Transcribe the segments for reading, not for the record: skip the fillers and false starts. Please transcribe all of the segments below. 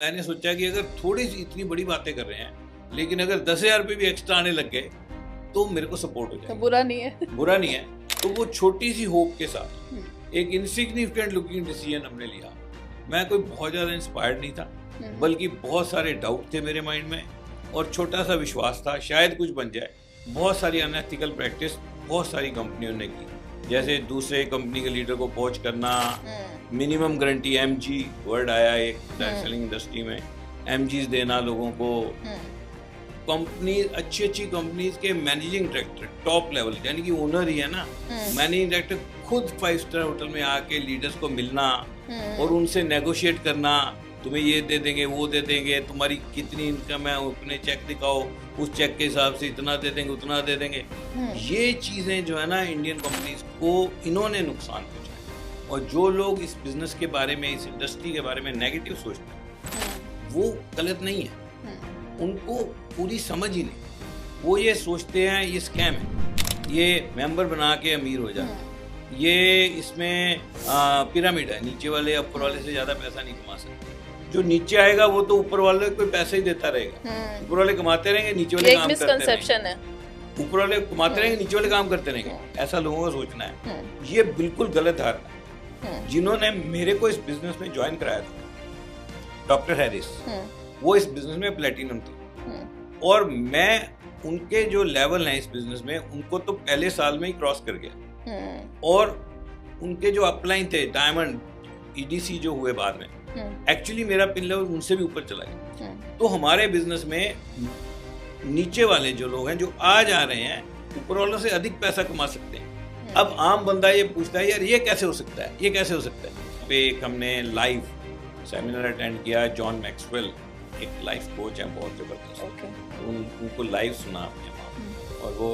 मैंने सोचा कि अगर थोड़ी सी इतनी बड़ी बातें कर रहे हैं लेकिन अगर 10,000 रुपये भी एक्स्ट्रा आने लग गए तो मेरे को सपोर्ट हो तो जाएगा। बुरा नहीं है। बुरा नहीं है। तो वो छोटी सी होप के साथ एक इनसिग्निफिकेंट लुकिंग डिसीजन हमने लिया। मैं कोई बहुत ज़्यादा इंस्पायर्ड नहीं था, बल्कि बहुत सारे डाउट थे मेरे माइंड में और छोटा सा विश्वास था शायद कुछ बन जाए। बहुत सारी अनएथिकल प्रैक्टिस बहुत सारी कंपनियों ने की, जैसे दूसरे कंपनी के लीडर को पोच करना, मिनिमम गारंटी एमजी वर्ड आया एक सेलिंग इंडस्ट्री में, एमजीज देना लोगों को। कंपनी अच्छी कंपनीज के मैनेजिंग डायरेक्टर टॉप लेवल यानी कि ओनर ही है ना, मैनेजिंग डायरेक्टर खुद 5 स्टार होटल में आके लीडर्स को मिलना और उनसे नेगोशिएट करना, तुम्हें ये दे देंगे वो दे देंगे, तुम्हारी कितनी इनकम है अपने चेक दिखाओ, उस चेक के हिसाब से इतना दे देंगे उतना दे देंगे। ये चीज़ें जो है ना इंडियन कंपनीज को इन्होंने नुकसान पहुंचाया। और जो लोग इस बिजनेस के बारे में, इस इंडस्ट्री के बारे में नेगेटिव सोचते हैं वो गलत नहीं है, उनको पूरी समझ ही नहीं। वो ये सोचते हैं ये स्कैम है, ये मेंबर बना के अमीर हो जाते हैं, ये इसमें पिरामिड है, नीचे वाले ऊपर वाले से ज़्यादा पैसा नहीं कमा सकते। जो नीचे आएगा वो तो ऊपर वाले को पैसा ही देता रहेगा, ऊपर वाले कमाते रहेंगे नीचे वाले काम करते रहेंगे, ऊपर वाले कमाते रहेंगे नीचे वाले काम करते रहेंगे। ऐसा लोगों का सोचना है, ये बिल्कुल गलत धारणा है। जिन्होंने मेरे को इस बिजनेस में ज्वाइन कराया था, डॉक्टर हैरिस, वो इस बिजनेस में प्लेटिनम थे और मैं उनके जो लेवल हैं इस बिजनेस में उनको तो पहले साल में ही क्रॉस कर गया। और उनके जो अपलाइन थे डायमंड, ईडीसी जो हुए बाद में, एक्चुअली मेरा पिन लेवल उनसे भी ऊपर चला गया। तो हमारे बिजनेस में नीचे वाले जो लोग हैं जो आ जा रहे हैं ऊपर वालों से अधिक पैसा कमा सकते हैं। अब आम बंदा ये पूछता है यार ये कैसे हो सकता है, ये कैसे हो सकता है। पे एक हमने लाइव सेमिनार अटेंड किया, जॉन मैक्सवेल एक लाइफ कोच है बहुत जबरदस्त, उनको लाइव सुना आपने वहाँ। और वो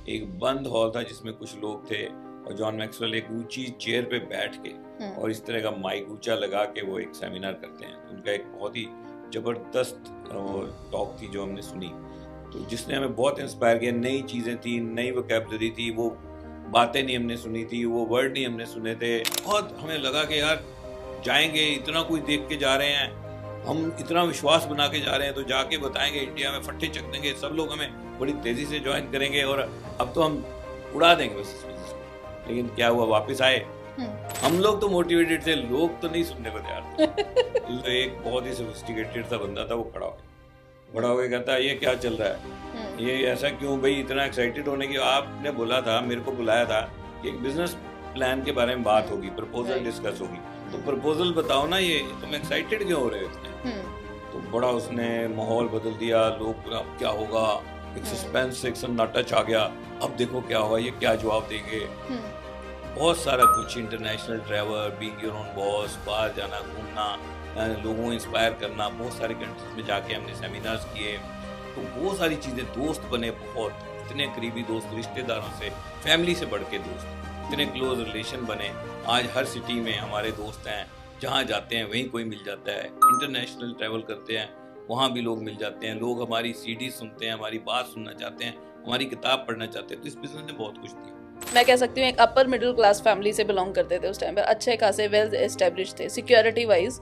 एक बंद हॉल था जिसमें कुछ लोग थे और जॉन मैक्सवेल एक ऊंची चेयर पे बैठ के और इस तरह का माइक ऊंचा लगा के वो एक सेमिनार करते हैं। उनका एक बहुत ही जबरदस्त टॉक थी जो हमने सुनी, तो जिसने हमें बहुत इंस्पायर किया। नई चीज़ें थी, नई वोकैबुलरी थी, वो बातें नहीं हमने सुनी थी, वो वर्ड नहीं हमने सुने थे। बहुत हमें लगा कि यार जाएंगे, इतना कुछ देख के जा रहे हैं, हम इतना विश्वास बना के जा रहे हैं, तो जाके बताएंगे इंडिया में फट्टे चक देंगे, सब लोग हमें बड़ी तेज़ी से ज्वाइन करेंगे और अब तो हम उड़ा देंगे बस इस बिजनेस को। लेकिन क्या हुआ, वापस आए। हम लोग तो मोटिवेटेड थे, लोग तो नहीं सुनने को तैयार थे। एक बहुत ही सोफिस्टिकेटेड सा बंदा था, वो खड़ा हो गया कहता ये क्या चल रहा है, ये ऐसा क्यों भाई, इतना एक्साइटेड होने की। आपने बोला था, मेरे को बुलाया था कि एक बिजनेस प्लान के बारे में बात होगी, प्रपोजल डिस्कस होगी, तो प्रपोजल बताओ ना, ये तुम एक्साइटेड क्यों हो रहे हो इतने। तो बड़ा उसने माहौल बदल दिया, लोग पूरा क्या होगा, एक सस्पेंस, एक सन्नाटा छा गया, अब देखो क्या होगा, ये क्या जवाब देंगे। बहुत सारा कुछ, international travel, being your own boss, बाहर जाना, घूमना, लोगों को इंस्पायर करना, बहुत सारे कंट्रीज में जाके हमने सेमिनार्स किए। तो बहुत सारी चीज़ें, दोस्त बने बहुत, इतने करीबी दोस्त, रिश्तेदारों से, फैमिली से बढ़ के दोस्त, इतने क्लोज रिलेशन बने। आज हर सिटी में हमारे दोस्त हैं, जहाँ जाते हैं वहीं कोई मिल जाता है। इंटरनेशनल ट्रैवल करते हैं, वहाँ भी लोग मिल जाते हैं। लोग हमारी सीडी सुनते हैं, हमारी बात सुनना चाहते हैं, हमारी किताब पढ़ना चाहते हैं। तो इस बिजनेस ने बहुत कुछ दिया। मैं कह सकती हूँ एक अपर मिडिल क्लास फैमिली से बिलोंग करते थे उस टाइम पे, अच्छे खासे वेल एस्टेब्लिश थे सिक्योरिटी वाइज,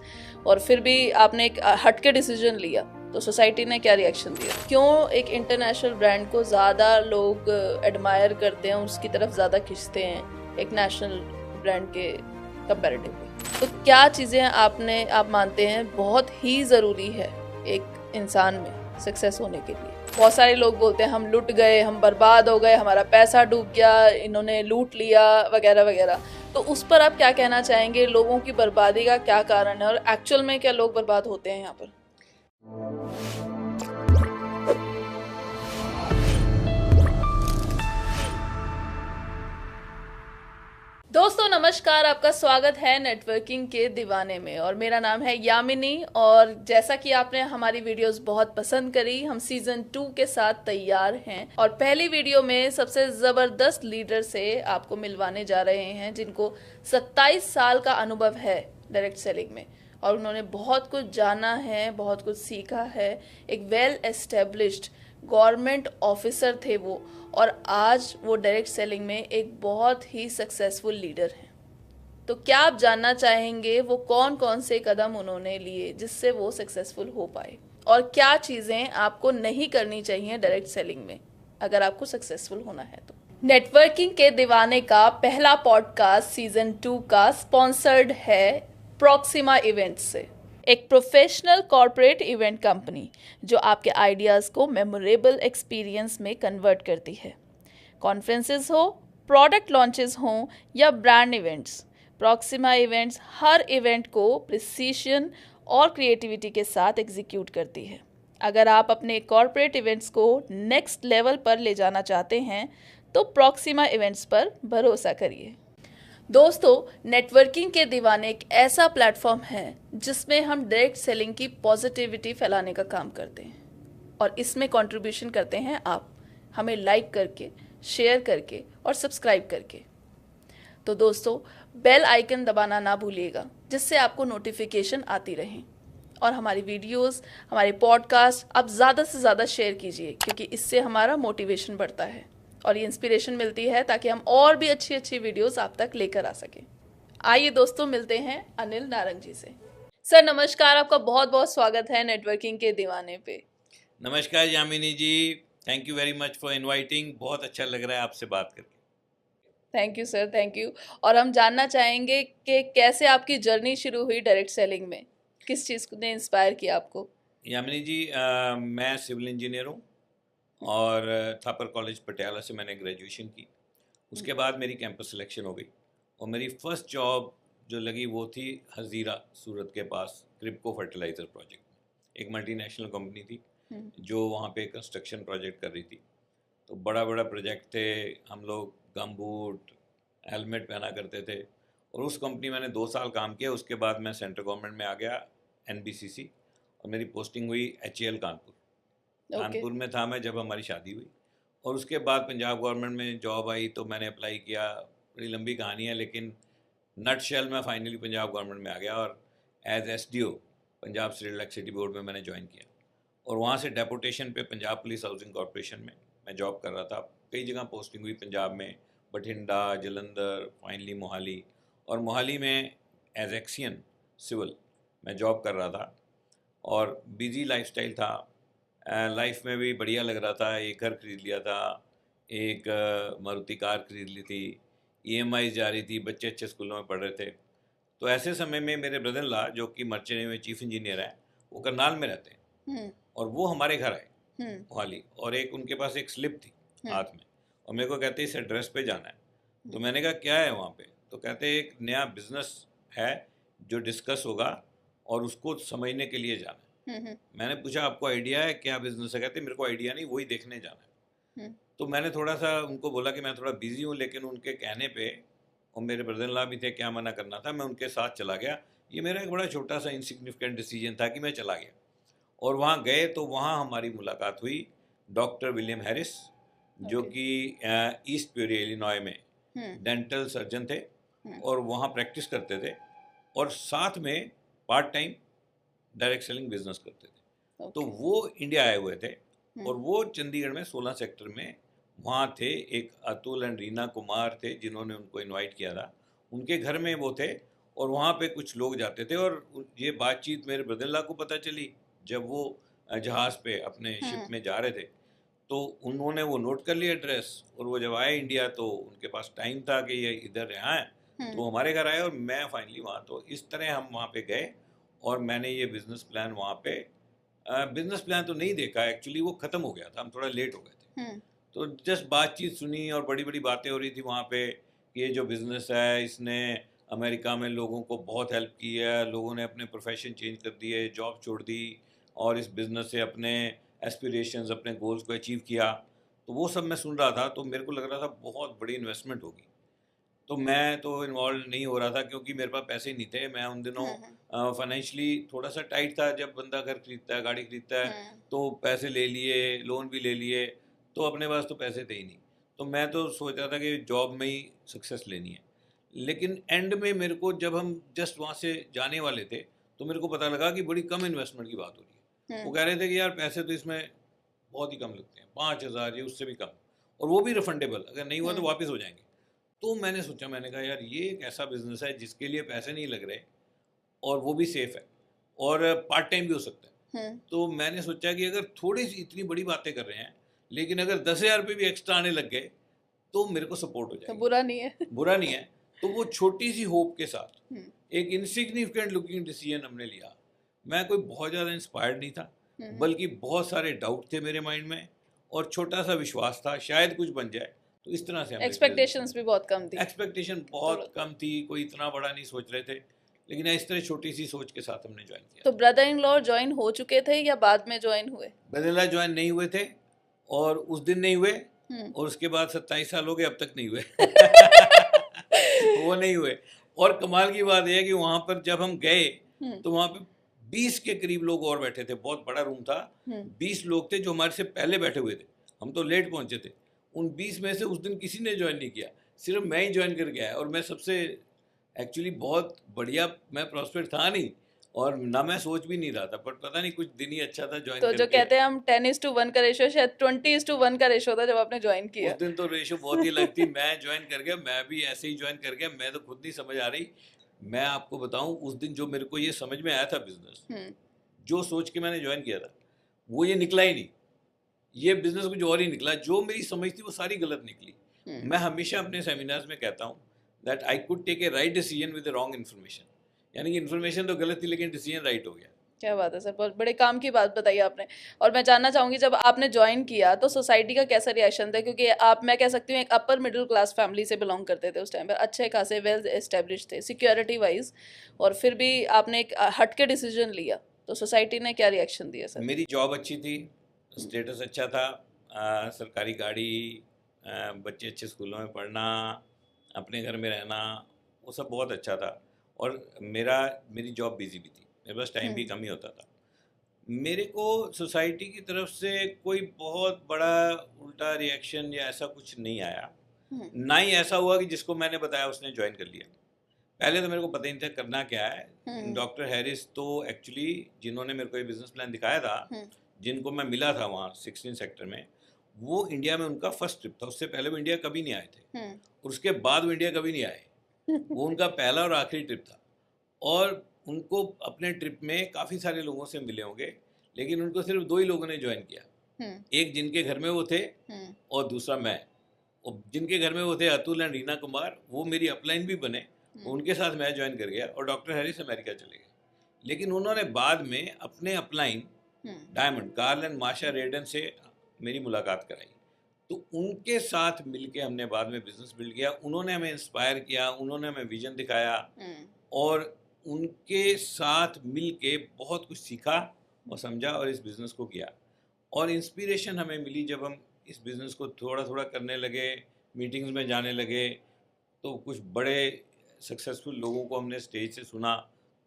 और फिर भी आपने एक हटके डिसीजन लिया, तो सोसाइटी ने क्या रिएक्शन दिया? क्यों एक इंटरनेशनल ब्रांड को ज़्यादा लोग एडमायर करते हैं, उसकी तरफ ज़्यादा खिंचते हैं एक नेशनल ब्रांड के कंपैरेटिवली? तो क्या चीज़ें आप मानते हैं बहुत ही ज़रूरी है एक इंसान में सक्सेस होने के लिए? बहुत सारे लोग बोलते हैं हम लुट गए, हम बर्बाद हो गए, हमारा पैसा डूब गया, इन्होंने लूट लिया वगैरह वगैरह। तो उस पर आप क्या कहना चाहेंगे? लोगों की बर्बादी का क्या कारण है और एक्चुअल में क्या लोग बर्बाद होते हैं यहाँ पर? दोस्तों नमस्कार, आपका स्वागत है नेटवर्किंग के दीवाने में और मेरा नाम है यामिनी। और जैसा कि आपने हमारी वीडियोस बहुत पसंद करी, हम सीजन 2 के साथ तैयार हैं और पहली वीडियो में सबसे ज़बरदस्त लीडर से आपको मिलवाने जा रहे हैं जिनको 27 साल का अनुभव है डायरेक्ट सेलिंग में और उन्होंने बहुत कुछ जाना है, बहुत कुछ सीखा है। एक वेल एस्टेब्लिश्ड गवर्नमेंट ऑफिसर थे वो, और आज वो डायरेक्ट सेलिंग में एक बहुत ही सक्सेसफुल लीडर हैं। तो क्या आप जानना चाहेंगे वो कौन कौन से कदम उन्होंने लिए जिससे वो सक्सेसफुल हो पाए, और क्या चीज़ें आपको नहीं करनी चाहिए डायरेक्ट सेलिंग में अगर आपको सक्सेसफुल होना है तो। नेटवर्किंग के दीवाने का पहला पॉडकास्ट सीजन 2 का स्पॉन्सर्ड है प्रॉक्सिमा इवेंट्स से, एक प्रोफेशनल कॉर्पोरेट इवेंट कंपनी जो आपके आइडियाज़ को मेमोरेबल एक्सपीरियंस में कन्वर्ट करती है। कॉन्फ्रेंसेस हो, प्रोडक्ट लॉन्चेस हों या ब्रांड इवेंट्स, प्रॉक्सिमा इवेंट्स हर इवेंट को प्रिसीशन और क्रिएटिविटी के साथ एग्जीक्यूट करती है। अगर आप अपने कॉर्पोरेट इवेंट्स को नेक्स्ट लेवल पर ले जाना चाहते हैं तो प्रॉक्सिमा इवेंट्स पर भरोसा करिए। दोस्तों, नेटवर्किंग के दीवाने एक ऐसा प्लेटफॉर्म है जिसमें हम डायरेक्ट सेलिंग की पॉजिटिविटी फैलाने का काम करते हैं, और इसमें कंट्रीब्यूशन करते हैं आप, हमें लाइक करके, शेयर करके और सब्सक्राइब करके। तो दोस्तों, बेल आइकन दबाना ना भूलिएगा जिससे आपको नोटिफिकेशन आती रहें, और हमारी वीडियोस, हमारे पॉडकास्ट आप ज़्यादा से ज़्यादा शेयर कीजिए, क्योंकि इससे हमारा मोटिवेशन बढ़ता है और ये इंस्पिरेशन मिलती है ताकि हम और भी अच्छी अच्छी वीडियोस आप तक लेकर आ सकें। आइए दोस्तों, मिलते हैं अनिल नारंग जी से। सर नमस्कार, आपका बहुत बहुत स्वागत है नेटवर्किंग के दीवाने पे। नमस्कार Yamini ji, thank you very much for inviting. बहुत अच्छा लग रहा है आपसे बात करके। Thank you sir, thank you. और हम जानना चाहेंगे कि कैसे आपकी जर्नी शुरू हुई डायरेक्ट सेलिंग में, किस चीज़ ने इंस्पायर किया आपको? यामिनी जी, मैं सिविल इंजीनियर हूँ और थापर कॉलेज पटियाला से मैंने ग्रेजुएशन की। उसके बाद मेरी कैंपस सिलेक्शन हो गई और मेरी फर्स्ट जॉब जो लगी वो थी हज़ीरा, सूरत के पास क्रिप्को फर्टिलाइज़र प्रोजेक्ट में। एक मल्टीनेशनल कंपनी थी जो वहाँ पे कंस्ट्रक्शन प्रोजेक्ट कर रही थी। तो बड़ा बड़ा प्रोजेक्ट थे, हम लोग गमबूट हेलमेट पहना करते थे। और उस कंपनी मैंने 2 साल काम किया। उसके बाद मैं सेंट्रल गवर्नमेंट में आ गया, NBCC, और मेरी पोस्टिंग हुई HAL कानपुर। कानपुर में था मैं जब हमारी शादी हुई। और उसके बाद पंजाब गवर्नमेंट में जॉब आई तो मैंने अप्लाई किया। बड़ी लंबी कहानी है, लेकिन नटशेल में फाइनली पंजाब गवर्नमेंट में आ गया और as SDO Punjab state electricity board में मैंने ज्वाइन किया। और वहाँ से डेपुटेशन पे पंजाब पुलिस हाउसिंग कॉरपोरेशन में मैं जॉब कर रहा था। कई जगह पोस्टिंग हुई पंजाब में, बठिंडा, जलंधर, फाइनली मोहाली। और मोहाली में एज एक्सियन सिविल मैं जॉब कर रहा था और बिजी लाइफस्टाइल था। लाइफ में भी बढ़िया लग रहा था। एक घर खरीद लिया था, एक मारुति कार खरीद ली थी, EMI जा रही थी, बच्चे अच्छे स्कूलों में पढ़ रहे थे। तो ऐसे समय में मेरे ब्रदर इन लॉ जो कि मर्चेंट नेवी में चीफ इंजीनियर हैं, वो करनाल में रहते हैं, और वो हमारे घर आए मोहाली। और एक उनके पास एक स्लिप थी हाथ में, और मेरे को कहते इस एड्रेस पे जाना है। तो मैंने कहा क्या है वहाँ पे? तो कहते एक नया बिजनेस है जो डिस्कस होगा और उसको समझने के लिए जाना है। मैंने पूछा आपको आइडिया है क्या बिजनेस है? कहते मेरे को आइडिया नहीं, वही देखने जाना है। तो मैंने थोड़ा सा उनको बोला कि मैं थोड़ा बिजी हूँ, लेकिन उनके कहने पे, और मेरे ब्रदर इन लॉ भी थे, क्या मना करना था, मैं उनके साथ चला गया। ये मेरा एक बड़ा छोटा सा इनसिग्निफिकेंट डिसीजन था कि मैं चला गया। और वहाँ गए तो वहाँ हमारी मुलाकात हुई डॉक्टर विलियम हैरिस, जो कि ईस्ट पेरी इलिनॉय में डेंटल सर्जन थे और वहाँ प्रैक्टिस करते थे, और साथ में part time direct selling business करते थे। तो वो इंडिया आए हुए थे और वो चंडीगढ़ में 16 सेक्टर में वहाँ थे। एक अतुल एंड रीना कुमार थे जिन्होंने उनको इनवाइट किया था, उनके घर में वो थे और वहाँ पे कुछ लोग जाते थे। और ये बातचीत मेरे ब्रदर इन लॉ को पता चली जब वो जहाज़ पे अपने शिप में जा रहे थे। तो उन्होंने वो नोट कर लिया एड्रेस, और वो जब आए इंडिया तो उनके पास टाइम था कि ये इधर यहाँ है, तो हमारे घर आए और मैं फाइनली वहाँ। तो इस तरह हम वहाँ पे गए और मैंने ये बिज़नेस प्लान वहाँ पे, बिज़नेस प्लान तो नहीं देखा एक्चुअली, वो ख़त्म हो गया था, हम थोड़ा लेट हो गए थे। तो जस्ट बातचीत सुनी और बड़ी बड़ी बातें हो रही थी वहाँ पे कि ये जो बिज़नेस है इसने अमेरिका में लोगों को बहुत हेल्प की है, लोगों ने अपने प्रोफेशन चेंज कर दिए, जॉब छोड़ दी और इस बिज़नेस से अपने एस्पिरेशंस, अपने गोल्स को अचीव किया। तो वो सब मैं सुन रहा था, तो मेरे को लग रहा था बहुत बड़ी इन्वेस्टमेंट होगी। तो मैं तो इन्वॉल्व नहीं हो रहा था क्योंकि मेरे पास पैसे नहीं थे। मैं उन दिनों फाइनेंशियली थोड़ा सा टाइट था। जब बंदा घर खरीदता है, गाड़ी खरीदता है, तो पैसे ले लिए, लोन भी ले लिए, तो अपने पास तो पैसे थे ही नहीं। तो मैं तो सोच रहा था कि जॉब में ही सक्सेस लेनी है। लेकिन एंड में मेरे को, जब हम जस्ट वहाँ से जाने वाले थे, तो मेरे को पता लगा कि बड़ी कम इन्वेस्टमेंट की बात हो रही है। वो कह रहे थे कि यार पैसे तो इसमें बहुत ही कम लगते हैं, 5,000 या उससे भी कम, और वो भी रिफंडेबल, अगर नहीं हुआ तो वापस हो जाएंगे। तो मैंने सोचा, मैंने कहा यार ये एक ऐसा बिजनेस है जिसके लिए पैसे नहीं लग रहे और वो भी सेफ है और पार्ट टाइम भी हो सकता है। तो मैंने सोचा कि अगर थोड़ी सी इतनी बड़ी बातें कर रहे हैं लेकिन अगर 10,000 रुपये भी एक्स्ट्रा आने लग गए तो मेरे को सपोर्ट हो तो जाएगा। बुरा नहीं है। बुरा नहीं है। तो वो छोटी सी होप के साथ एक इनसिग्निफिकेंट लुकिंग डिसीजन हमने लिया। मैं कोई बहुत ज़्यादा इंस्पायर्ड नहीं था, बल्कि बहुत सारे डाउट थे मेरे माइंड में और छोटा सा विश्वास था शायद कुछ बन जाए। तो इस तरह से एक्सपेक्टेशंस भी बहुत कम थी। एक्सपेक्टेशन बहुत कम थी, कोई इतना बड़ा नहीं सोच रहे थे, लेकिन इस तरह छोटी सी सोच के साथ हमने ज्वाइन किया। तो ब्रदर इन लॉ ज्वाइन हो चुके थे या बाद में ज्वाइन हुए? ब्रदर ज्वाइन नहीं हुए थे और उस दिन नहीं हुए और उसके बाद 27 साल हो गए, अब तक नहीं हुए। वो नहीं हुए। और कमाल की बात यह है कि वहां पर जब हम गए तो वहां पे 20 के करीब लोग और बैठे थे। बहुत बड़ा रूम था, 20 लोग थे जो हमारे से पहले बैठे हुए थे। हम तो लेट पहुंचे थे। उन 20 में से उस दिन किसी ने ज्वाइन नहीं किया, सिर्फ मैं ही ज्वाइन करके आया। और मैं सबसे एक्चुअली बहुत बढ़िया, मैं प्रॉस्पेक्ट था नहीं और ना मैं सोच भी नहीं रहा था, पर पता नहीं कुछ दिन ही अच्छा था ज्वाइन तो जो कहते हैं हम 10:1 का रेशो, शायद 20:1 का रेशो था जब आपने ज्वाइन किया। उस दिन तो रेशो बहुत ही अलग थी। मैं ज्वाइन कर गया, मैं भी ऐसे ही ज्वाइन कर गया। मैं तो खुद नहीं समझ आ रही। मैं आपको बताऊं, उस दिन जो मेरे को ये समझ में आया था बिजनेस, जो सोच के मैंने ज्वाइन किया था वो ये निकला ही नहीं। ये बिजनेस कुछ और ही निकला। जो मेरी समझ थी वो सारी गलत निकली। मैं हमेशा अपने सेमिनार्स में कहता हूँ that I could take a right decision with wrong information. यानी कि इन्फॉर्मेशन तो गलत थी लेकिन डिसीजन राइट हो गया। क्या बात है सर, बहुत बड़े काम की बात बताई आपने। और मैं जानना चाहूँगी, जब आपने ज्वाइन किया तो सोसाइटी का कैसा रिएक्शन था? क्योंकि आप, मैं कह सकती हूँ, एक अपर मिडिल क्लास फैमिली से बिलोंग करते थे उस टाइम पर, अच्छे खासे वेल एस्टेब्लिश थे सिक्योरिटी वाइज, और फिर भी आपने एक हट के डिसीजन लिया, तो सोसाइटी ने क्या रिएक्शन दिया सर? मेरी जॉब अच्छी थी, स्टेटस अच्छा था, सरकारी गाड़ी, बच्चे अच्छे स्कूलों में पढ़ना, अपने घर में रहना, वो सब बहुत अच्छा था। और मेरी जॉब बिजी भी थी, मेरे पास टाइम भी कम ही होता था। मेरे को सोसाइटी की तरफ से कोई बहुत बड़ा उल्टा रिएक्शन या ऐसा कुछ नहीं आया। ना ही ऐसा हुआ कि जिसको मैंने बताया उसने ज्वाइन कर लिया। पहले तो मेरे को पता ही नहीं था करना क्या है। डॉक्टर हैरिस तो एक्चुअली जिन्होंने मेरे को ये बिजनेस प्लान दिखाया था, जिनको मैं मिला था वहाँ 16 सेक्टर में, वो इंडिया में उनका फर्स्ट ट्रिप था। उससे पहले वो इंडिया कभी नहीं आए थे और उसके बाद वो इंडिया कभी नहीं आए। वो उनका पहला और आखिरी ट्रिप था। और उनको अपने ट्रिप में काफ़ी सारे लोगों से मिले होंगे, लेकिन उनको सिर्फ 2 ही लोगों ने ज्वाइन किया। एक जिनके घर में वो थे और दूसरा मैं। और जिनके घर में वो थे अतुल एंड रीना कुमार, वो मेरी अपलाइन भी बने, उनके साथ मैं ज्वाइन कर गया। और डॉक्टर हैरिस अमेरिका चले गए। लेकिन उन्होंने बाद में अपने अपलाइन डायमंड कार्ल एंड माशा रेडन से मेरी मुलाकात कराई। तो उनके साथ मिलके हमने बाद में बिजनेस बिल्ड किया। उन्होंने हमें इंस्पायर किया, उन्होंने हमें विजन दिखाया और उनके साथ मिलके बहुत कुछ सीखा और समझा और इस बिज़नेस को किया। और इंस्पिरेशन हमें मिली जब हम इस बिज़नेस को थोड़ा थोड़ा करने लगे, मीटिंग्स में जाने लगे, तो कुछ बड़े सक्सेसफुल लोगों को हमने स्टेज से सुना,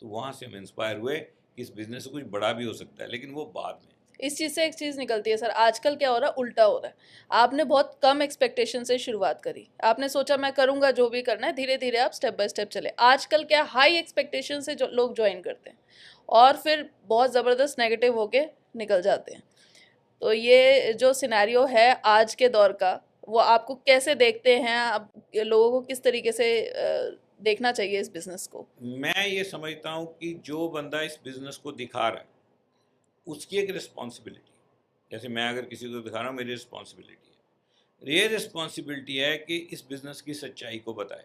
तो वहाँ से हम इंस्पायर हुए कि इस बिज़नेस से कुछ बड़ा भी हो सकता है। लेकिन वो बाद में इस चीज़ से एक चीज़ निकलती है सर, आजकल क्या हो रहा है, उल्टा हो रहा है। आपने बहुत कम एक्सपेक्टेशन से शुरुआत करी, आपने सोचा मैं करूँगा जो भी करना है, धीरे धीरे आप स्टेप बाय स्टेप चले। आजकल क्या हाई एक्सपेक्टेशन से जो लोग ज्वाइन करते हैं और फिर बहुत ज़बरदस्त नेगेटिव होके निकल जाते हैं। तो ये जो सिनेरियो है आज के दौर का, वो आपको कैसे देखते हैं? आप लोगों को किस तरीके से देखना चाहिए इस बिज़नेस को? मैं ये समझता हूँ कि जो बंदा इस बिज़नेस को दिखा रहा है उसकी एक रिस्पॉन्सिबिलिटी, जैसे मैं अगर किसी को दिखा रहा हूँ, मेरी रिस्पॉन्सिबिलिटी है। ये रिस्पॉन्सिबिलिटी है कि इस बिज़नेस की सच्चाई को बताए।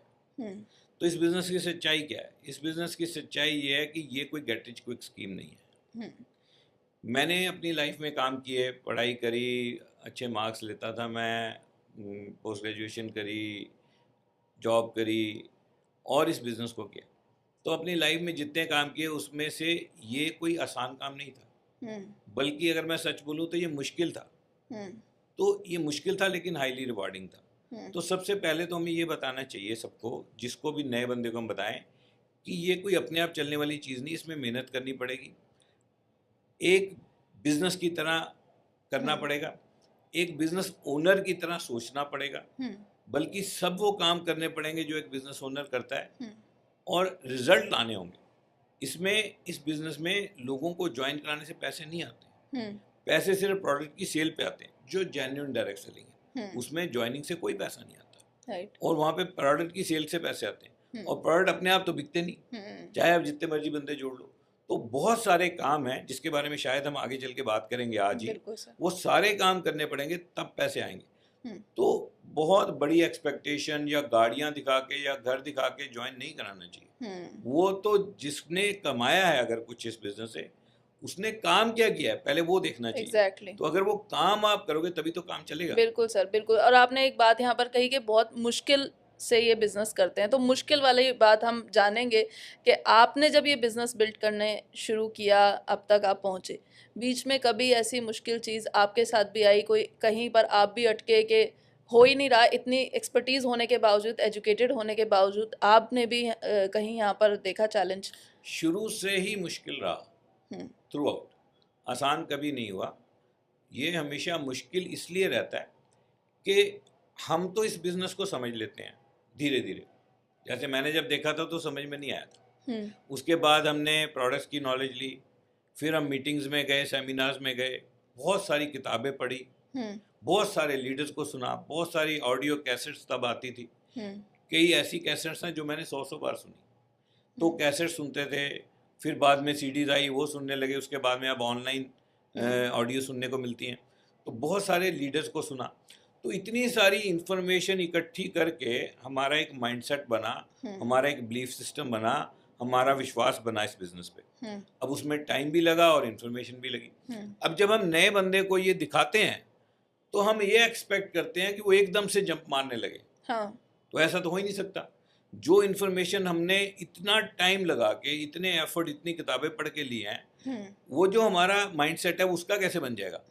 तो इस बिज़नेस की सच्चाई क्या है? इस बिज़नेस की सच्चाई ये है कि ये कोई गेट रिच क्विक स्कीम नहीं है। मैंने अपनी लाइफ में काम किए, पढ़ाई करी, अच्छे मार्क्स लेता था मैं, पोस्ट ग्रेजुएशन करी, जॉब करी और इस बिज़नेस को किया। तो अपनी लाइफ में जितने काम किए उसमें से ये कोई आसान काम नहीं था, बल्कि अगर मैं सच बोलूँ तो ये मुश्किल था। तो ये मुश्किल था लेकिन हाईली रिवॉर्डिंग था। तो सबसे पहले तो हमें ये बताना चाहिए सबको, जिसको भी नए बंदे को हम बताएं कि ये कोई अपने आप चलने वाली चीज़ नहीं, इसमें मेहनत करनी पड़ेगी, एक बिजनेस की तरह करना पड़ेगा, एक बिजनेस ओनर की तरह सोचना पड़ेगा, बल्कि सब वो काम करने पड़ेंगे जो एक बिजनेस ओनर करता है और रिजल्ट लाने होंगे। इसमें इस बिजनेस में लोगों को ज्वाइन कराने से पैसे नहीं आते, पैसे सिर्फ प्रोडक्ट की सेल पे आते हैं, जो जेन्युइन डायरेक्ट सेलिंग है। उसमें ज्वाइनिंग से कोई पैसा नहीं आता। राइट। और वहाँ पे प्रोडक्ट की सेल से पैसे आते हैं, और प्रोडक्ट अपने आप तो बिकते नहीं, चाहे आप जितने मर्जी बंदे जोड़ लो। तो बहुत सारे काम हैं जिसके बारे में शायद हम आगे चल के बात करेंगे आज ही, बिल्कुल सर। वो सारे काम करने पड़ेंगे तब पैसे आएंगे। तो बहुत बड़ी एक्सपेक्टेशन या गाड़ियां दिखा के या घर दिखा के ज्वाइन नहीं कराना चाहिए। वो तो जिसने कमाया है अगर कुछ इस बिजनेस से, उसने काम क्या किया है पहले वो देखना चाहिए। Exactly. तो अगर वो काम आप करोगे तभी तो काम चलेगा। बिल्कुल सर, बिल्कुल। और आपने एक बात यहाँ पर कही कि बहुत मुश्किल से ये बिजनेस करते हैं, तो मुश्किल वाली बात हम जानेंगे कि आपने जब ये बिजनेस बिल्ड करने शुरू किया, अब तक आप पहुँचे, बीच में कभी ऐसी मुश्किल चीज़ आपके साथ भी आई, कोई कहीं पर आप भी अटके कि हो ही नहीं रहा, इतनी एक्सपर्टीज होने के बावजूद, एजुकेटेड होने के बावजूद आपने भी कहीं यहाँ पर देखा चैलेंज? शुरू से ही मुश्किल रहा, थ्रू आउट, आसान कभी नहीं हुआ। ये हमेशा मुश्किल इसलिए रहता है कि हम तो इस बिजनेस को समझ लेते हैं धीरे धीरे। जैसे मैंने जब देखा था तो समझ में नहीं आया था, उसके बाद हमने प्रोडक्ट्स की नॉलेज ली, फिर हम मीटिंग्स में गए, सेमिनार्स में गए, बहुत सारी किताबें पढ़ी, बहुत सारे लीडर्स को सुना, बहुत सारी ऑडियो कैसेट्स तब आती थी, कई ऐसी कैसेट्स हैं जो मैंने 100 बार सुनी। तो कैसेट सुनते थे, फिर बाद में सीडीज आई वो सुनने लगे, उसके बाद में अब ऑनलाइन ऑडियो सुनने को मिलती हैं। तो बहुत सारे लीडर्स को सुना, तो इतनी सारी इंफॉर्मेशन इकट्ठी करके हमारा एक माइंडसेट बना, हमारा एक बिलीफ सिस्टम बना, हमारा विश्वास बना इस बिजनेस पे। अब उसमें टाइम भी लगा और इन्फॉर्मेशन भी लगी। अब जब हम नए बंदे को ये दिखाते हैं तो हम ये एक्सपेक्ट करते हैं कि वो एकदम से जंप मारने लगे। तो ऐसा तो हो ही नहीं सकता। जो इन्फॉर्मेशन हमने इतना टाइम लगा के, इतने एफर्ट, इतनी किताबें पढ़ के लिए हैं, वो जो हमारा माइंडसेट है उसका कैसे बन जाएगा।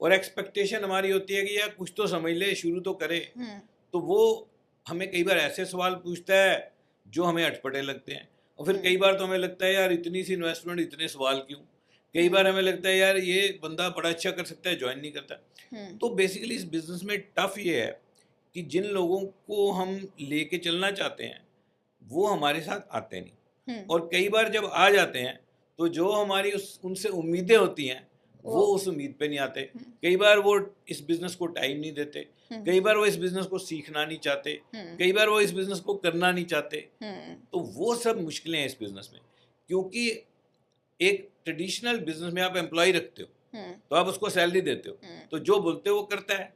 और एक्सपेक्टेशन हमारी होती है कि यार कुछ तो समझ ले, शुरू तो करे। तो वो हमें कई बार ऐसे सवाल पूछता है जो हमें अटपटे लगते हैं, और फिर कई बार तो हमें लगता है यार इतनी सी इन्वेस्टमेंट, इतने सवाल क्यों। कई बार हमें लगता है यार ये बंदा बड़ा अच्छा कर सकता है, ज्वाइन नहीं करता। तो बेसिकली इस बिजनेस में टफ ये है कि जिन लोगों को हम लेके चलना चाहते हैं वो हमारे साथ आते नहीं, और कई बार जब आ जाते हैं तो जो हमारी उनसे उम्मीदें होती हैं वो उस उम्मीद पे नहीं आते। कई बार वो इस बिजनेस को टाइम नहीं देते, कई बार वो इस बिजनेस को सीखना नहीं चाहते, कई बार वो इस बिजनेस को करना नहीं चाहते। तो वो सब मुश्किलें हैं इस बिजनेस में, क्योंकि एक ट्रेडिशनल बिजनेस में आप एम्प्लॉय रखते हो तो आप उसको सैलरी देते हो, तो जो बोलते हो वो करता है,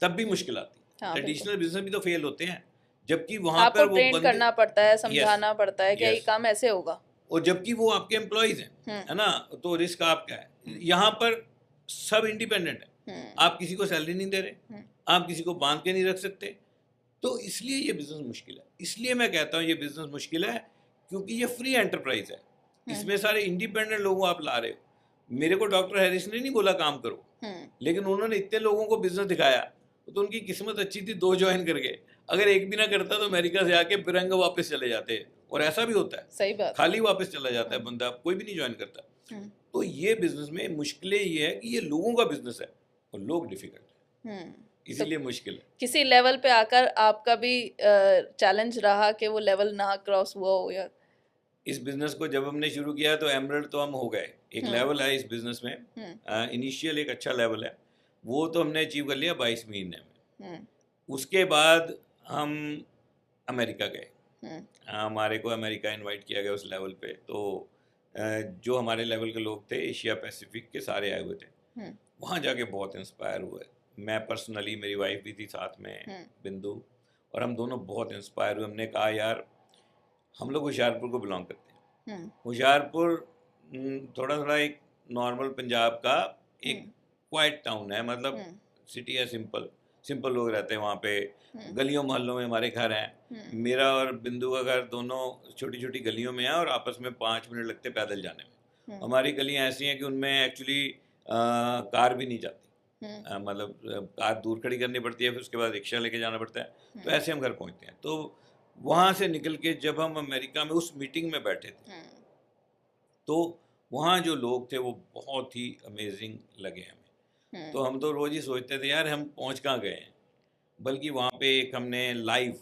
तब भी मुश्किल आती है। ट्रेडिशनल बिजनेस भी तो फेल होते हैं, जबकि वहां पर वो ट्रेन करना पड़ता है, समझाना पड़ता है कि ये काम ऐसे होगा, और जबकि वो आपके एम्प्लॉइज हैं, है ना। तो रिस्क आपका है। यहाँ पर सब इंडिपेंडेंट है, आप किसी को सैलरी नहीं दे रहे, आप किसी को बांध के नहीं रख सकते। तो इसलिए ये बिजनेस मुश्किल है। इसलिए मैं कहता हूँ ये बिजनेस मुश्किल है क्योंकि ये फ्री एंटरप्राइज है, इसमें सारे इंडिपेंडेंट लोगों आप ला रहे हो। मेरे को डॉक्टर हैरिस ने नहीं बोला काम करो, लेकिन उन्होंने इतने लोगों को बिजनेस दिखाया, तो उनकी किस्मत अच्छी थी, 2 ज्वाइन कर गए। अगर एक भी ना करता तो अमेरिका से आके बिरंगा वापस चले जाते, और ऐसा भी होता है, सही बात, खाली वापस चला जाता है बंदा, कोई भी नहीं ज्वाइन करता। तो ये बिजनेस में मुश्किलें ये है कि ये लोगों का बिजनेस है और लोग डिफिकल्ट है, इसीलिए तो मुश्किल है। किसी लेवल पे आकर आपका भी चैलेंज रहा कि वो लेवल ना क्रॉस हुआ हो? या इस बिजनेस को जब हमने शुरू किया तो एमरल्ड तो हम हो गए, एक लेवल है इस बिजनेस में, इनिशियल एक अच्छा लेवल है, वो तो हमने अचीव कर लिया 22 महीने में। उसके बाद हम अमेरिका गए, हमारे को अमेरिका इनवाइट किया गया उस लेवल पे। तो जो हमारे लेवल के लोग थे एशिया पैसिफिक के सारे आए हुए थे, वहाँ जाके बहुत इंस्पायर हुए। मैं पर्सनली, मेरी वाइफ भी थी साथ में, बिंदु, और हम दोनों बहुत इंस्पायर हुए। हमने कहा यार हम लोग होशियारपुर को बिलोंग करते हैं, होशियारपुर थोड़ा थोड़ा एक नॉर्मल पंजाब का एक क्वाइट टाउन है, मतलब सिटी है, सिंपल लोग रहते हैं वहाँ पे, गलियों मोहल्लों में हमारे घर हैं। मेरा और बिंदु का घर दोनों छोटी छोटी गलियों में है और आपस में 5 मिनट लगते पैदल जाने में। हमारी गलियाँ ऐसी हैं कि उनमें एक्चुअली कार भी नहीं जाती, मतलब कार दूर खड़ी करनी पड़ती है, फिर उसके बाद रिक्शा लेके जाना पड़ता है। तो ऐसे हम घर पहुँचते हैं। तो वहाँ से निकल के जब हम अमेरिका में उस मीटिंग में बैठे थे तो वहाँ जो लोग थे वो बहुत ही अमेजिंग लगे हमें। तो हम तो रोज़ ही सोचते थे यार हम पहुँच कहाँ गए हैं। बल्कि वहाँ पे एक हमने लाइव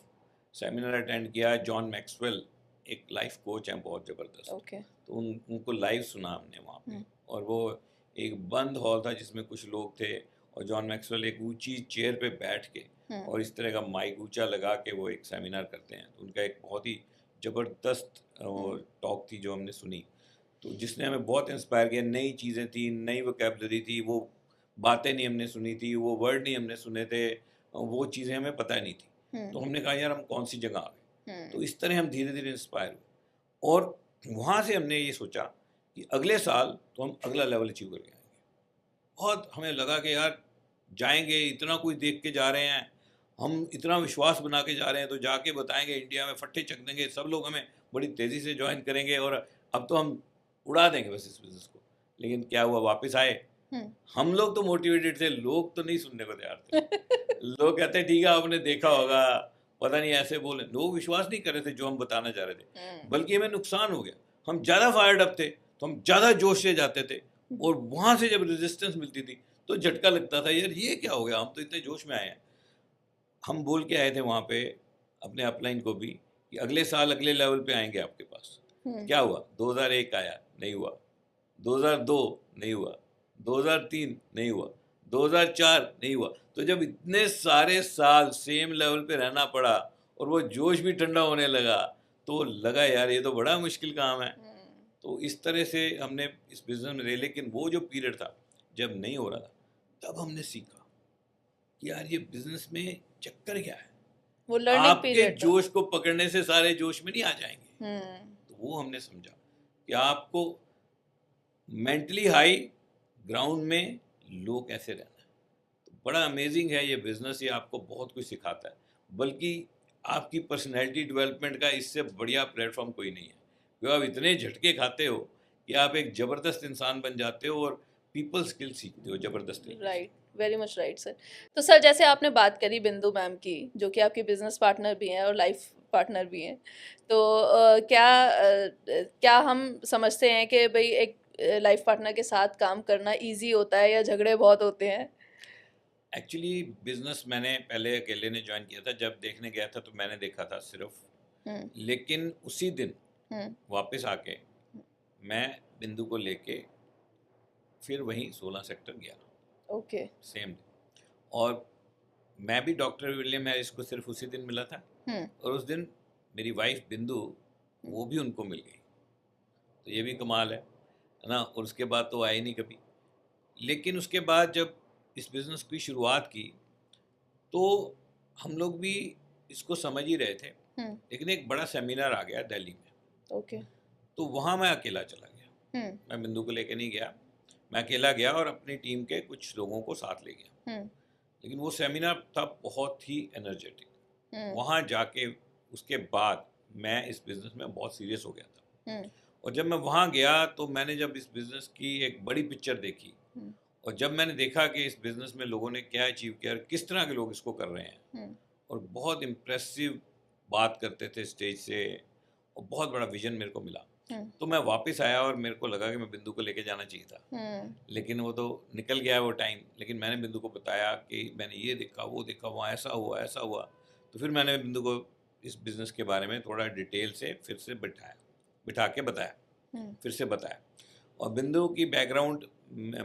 सेमिनार अटेंड किया, जॉन मैक्सवेल एक लाइफ कोच हैं बहुत ज़बरदस्त, तो उनको लाइव सुना हमने वहाँ पे। और वो एक बंद हॉल था जिसमें कुछ लोग थे और जॉन मैक्सवेल एक ऊंची चेयर पे बैठ के और इस तरह का माइक ऊंचा लगा के वो एक सेमिनार करते हैं। तो उनका एक बहुत ही ज़बरदस्त टॉक थी जो हमने सुनी, तो जिसने हमें बहुत इंस्पायर किया। नई चीज़ें थी, नई वोकैबुलरी थी, वो बातें नहीं हमने सुनी थी, वो वर्ड नहीं हमने सुने थे, वो चीज़ें हमें पता नहीं थी। तो हमने कहा यार हम कौन सी जगह आ गए। तो इस तरह हम धीरे धीरे इंस्पायर हुए और वहाँ से हमने ये सोचा कि अगले साल तो हम अगला लेवल अचीव करके आएंगे। बहुत हमें लगा कि यार जाएंगे, इतना कुछ देख के जा रहे हैं, हम इतना विश्वास बना के जा रहे हैं, तो जाके बताएंगे इंडिया में फट्टे चक देंगे, सब लोग हमें बड़ी तेज़ी से ज्वाइन करेंगे और अब तो हम उड़ा देंगे बस इस बिज़नेस को। लेकिन क्या हुआ, वापस आए। हम लोग तो मोटिवेटेड थे, लोग तो नहीं सुनने को तैयार थे। लोग कहते ठीक है आपने देखा होगा, पता नहीं ऐसे बोले। लोग विश्वास नहीं कर रहे थे जो हम बताना चाह रहे थे, बल्कि हमें नुकसान हो गया। हम ज़्यादा फायर्ड अप थे तो हम ज़्यादा जोश से जाते थे और वहाँ से जब रेजिस्टेंस मिलती थी तो झटका लगता था, यार ये क्या हो गया, हम तो इतने जोश में आए हैं। हम बोल के आए थे वहाँ पे अपने अपलाइन को भी कि अगले साल अगले लेवल पे आएंगे आपके पास। क्या हुआ, 2001 आया, नहीं हुआ। 2002 नहीं हुआ, 2003 नहीं हुआ, 2004 नहीं हुआ। तो जब इतने सारे साल सेम लेवल पे रहना पड़ा और वो जोश भी ठंडा होने लगा तो लगा यार ये तो बड़ा मुश्किल काम है। तो इस तरह से हमने इस बिजनेस में रहे। लेकिन वो जो पीरियड था जब नहीं हो रहा था, तब हमने सीखा कि यार ये बिजनेस में चक्कर क्या है। वो लर्निंग आपके पीरियड जोश को पकड़ने से सारे जोश में नहीं आ जाएंगे। तो वो हमने समझा कि आपको मेंटली हाई, ग्राउंड में लो कैसे रहना है। तो बड़ा अमेजिंग है ये बिजनेस, ये आपको बहुत कुछ सिखाता है। बल्कि आपकी पर्सनैलिटी डेवलपमेंट का इससे बढ़िया प्लेटफॉर्म कोई नहीं है, क्योंकि आप इतने झटके खाते हो कि आप एक ज़बरदस्त इंसान बन जाते हो और पीपल स्किल सीखते हो ज़बरदस्त। Right, very much right sir. तो सर जैसे आपने बात करी बिंदु मैम की, जो कि आपकी बिजनेस पार्टनर भी हैं और लाइफ पार्टनर भी हैं, तो क्या हम समझते हैं कि भाई एक लाइफ पार्टनर के साथ काम करना इजी होता है या झगड़े बहुत होते हैं? एक्चुअली बिजनेस मैंने पहले अकेले ने ज्वाइन किया था। जब देखने गया था तो मैंने देखा था सिर्फ, लेकिन उसी दिन वापस आके मैं बिंदु को लेके फिर वहीं 16 सेक्टर गया। ओके। सेम दिन। और मैं भी डॉक्टर विलियम हैरिस को सिर्फ उसी दिन मिला था और उस दिन मेरी वाइफ बिंदु वो भी उनको मिल गई। तो ये भी कमाल है ना। और उसके बाद तो आए नहीं कभी। लेकिन उसके बाद जब इस बिज़नेस की शुरुआत की तो हम लोग भी इसको समझ ही रहे थे, लेकिन एक बड़ा सेमिनार आ गया दिल्ली में। ओके। तो वहाँ मैं अकेला चला गया। मैं बिंदु को लेके नहीं गया, मैं अकेला गया और अपनी टीम के कुछ लोगों को साथ ले गया। लेकिन वो सेमिनार था बहुत ही एनर्जेटिक। वहाँ जाके उसके बाद मैं इस बिज़नेस में बहुत सीरियस हो गया था। और जब मैं वहाँ गया तो मैंने जब इस बिज़नेस की एक बड़ी पिक्चर देखी और जब मैंने देखा कि इस बिज़नेस में लोगों ने क्या अचीव किया और किस तरह के लोग इसको कर रहे हैं और बहुत इम्प्रेसिव बात करते थे स्टेज से और बहुत बड़ा विजन मेरे को मिला, तो मैं वापस आया और मेरे को लगा कि मैं बिंदु को लेके जाना चाहिए था। लेकिन वो तो निकल गया वो टाइम। लेकिन मैंने बिंदु को बताया कि मैंने ये देखा, वो देखा, वहाँ ऐसा हुआ, ऐसा हुआ। तो फिर मैंने बिंदु को इस बिज़नेस के बारे में थोड़ा डिटेल से फिर से बिठा के बताया, फिर से बताया। और बिंदु की बैकग्राउंड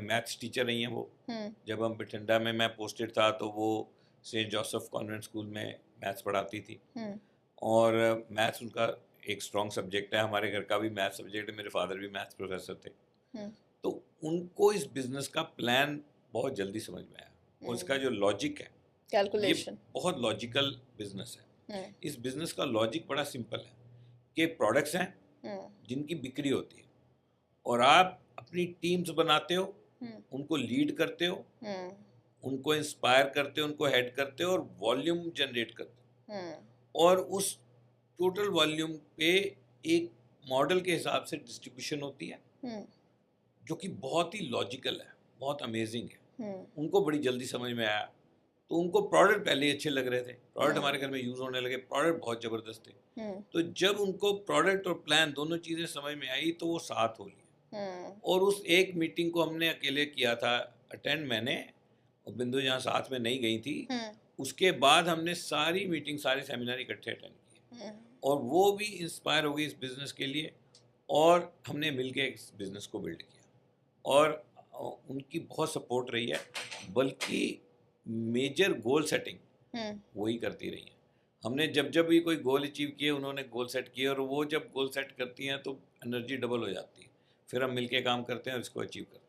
मैथ्स टीचर रही हैं वो। जब हम बठिंडा में मैं पोस्टेड था तो वो सेंट जोसेफ कॉन्वेंट स्कूल में मैथ्स पढ़ाती थी और मैथ्स उनका एक स्ट्रॉन्ग सब्जेक्ट है। हमारे घर का भी मैथ्स सब्जेक्ट है, मेरे फादर भी मैथ्स प्रोफेसर थे। तो उनको इस बिज़नेस का प्लान बहुत जल्दी समझ में आया और इसका जो लॉजिक है, कैलकुलेशन, बहुत लॉजिकल बिजनेस है। इस बिज़नेस का लॉजिक बड़ा सिंपल है कि प्रोडक्ट्स हैं जिनकी बिक्री होती है और आप अपनी टीम्स बनाते हो, उनको लीड करते हो, उनको इंस्पायर करते हो, उनको हेड करते हो और वॉल्यूम जनरेट करते हो। और उस टोटल वॉल्यूम पे एक मॉडल के हिसाब से डिस्ट्रीब्यूशन होती है जो कि बहुत ही लॉजिकल है, बहुत अमेजिंग है। उनको बड़ी जल्दी समझ में आया। तो उनको प्रोडक्ट पहले ही अच्छे लग रहे थे, प्रोडक्ट हमारे घर में यूज़ होने लगे, प्रोडक्ट बहुत ज़बरदस्त थे। तो जब उनको प्रोडक्ट और प्लान दोनों चीज़ें समझ में आई तो वो साथ हो लिए। और उस एक मीटिंग को हमने अकेले किया था अटेंड मैंने, और बिंदु जहाँ साथ में नहीं गई थी। उसके बाद हमने सारी मीटिंग, सारे सेमिनार इकट्ठे अटेंड किए और वो भी इंस्पायर हो गई इस बिज़नेस के लिए और हमने मिलके इस बिज़नेस को बिल्ड किया। और उनकी बहुत सपोर्ट रही है, बल्कि मेजर गोल सेटिंग वही करती रही है। हमने जब जब भी कोई गोल अचीव किए, उन्होंने गोल सेट किए, और वो जब गोल सेट करती हैं तो एनर्जी डबल हो जाती है, फिर हम मिलके काम करते हैं और इसको अचीव करते हैं।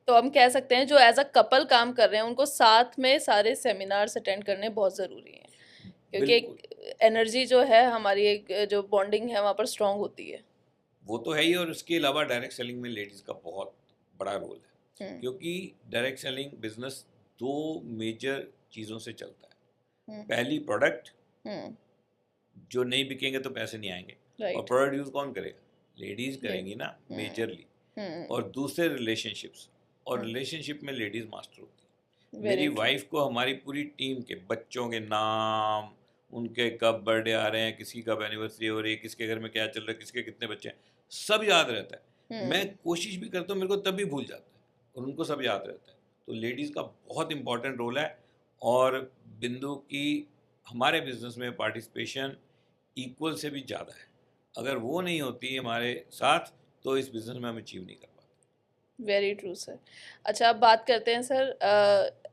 तो हम कह सकते हैं जो एज अ कपल काम कर रहे हैं उनको साथ में सारे सेमिनार्स अटेंड करने बहुत ज़रूरी हैं, क्योंकि एनर्जी जो है हमारी एक जो बॉन्डिंग है वहाँ पर स्ट्रांग होती है। वो तो है ही, और उसके अलावा डायरेक्ट सेलिंग में लेडीज़ का बहुत बड़ा रोल है, क्योंकि डायरेक्ट सेलिंग बिजनेस 2 मेजर चीज़ों से चलता है। पहली प्रोडक्ट, जो नहीं बिकेंगे तो पैसे नहीं आएंगे, और प्रोडक्ट यूज़ कौन करेगा? लेडीज़ करेंगी ना मेजरली। और दूसरे रिलेशनशिप्स, और रिलेशनशिप में लेडीज़ मास्टर होती है। मेरी वाइफ को हमारी पूरी टीम के बच्चों के नाम, उनके कब बर्थडे आ रहे हैं, किसी कब एनिवर्सरी हो रही है, किसके घर में क्या चल रहा है, किसके कितने बच्चे हैं, सब याद रहता है। मैं कोशिश भी करता हूँ, मेरे को तब भी भूल जाता है, और उनको सब याद रहता है। तो लेडीज़ का बहुत इंपॉर्टेंट रोल है, और बिंदु की हमारे बिजनेस में पार्टिसिपेशन इक्वल से भी ज़्यादा है। अगर वो नहीं होती हमारे साथ तो इस बिज़नेस में हम अचीव नहीं कर पाते। Very true sir. अच्छा, अब बात करते हैं सर,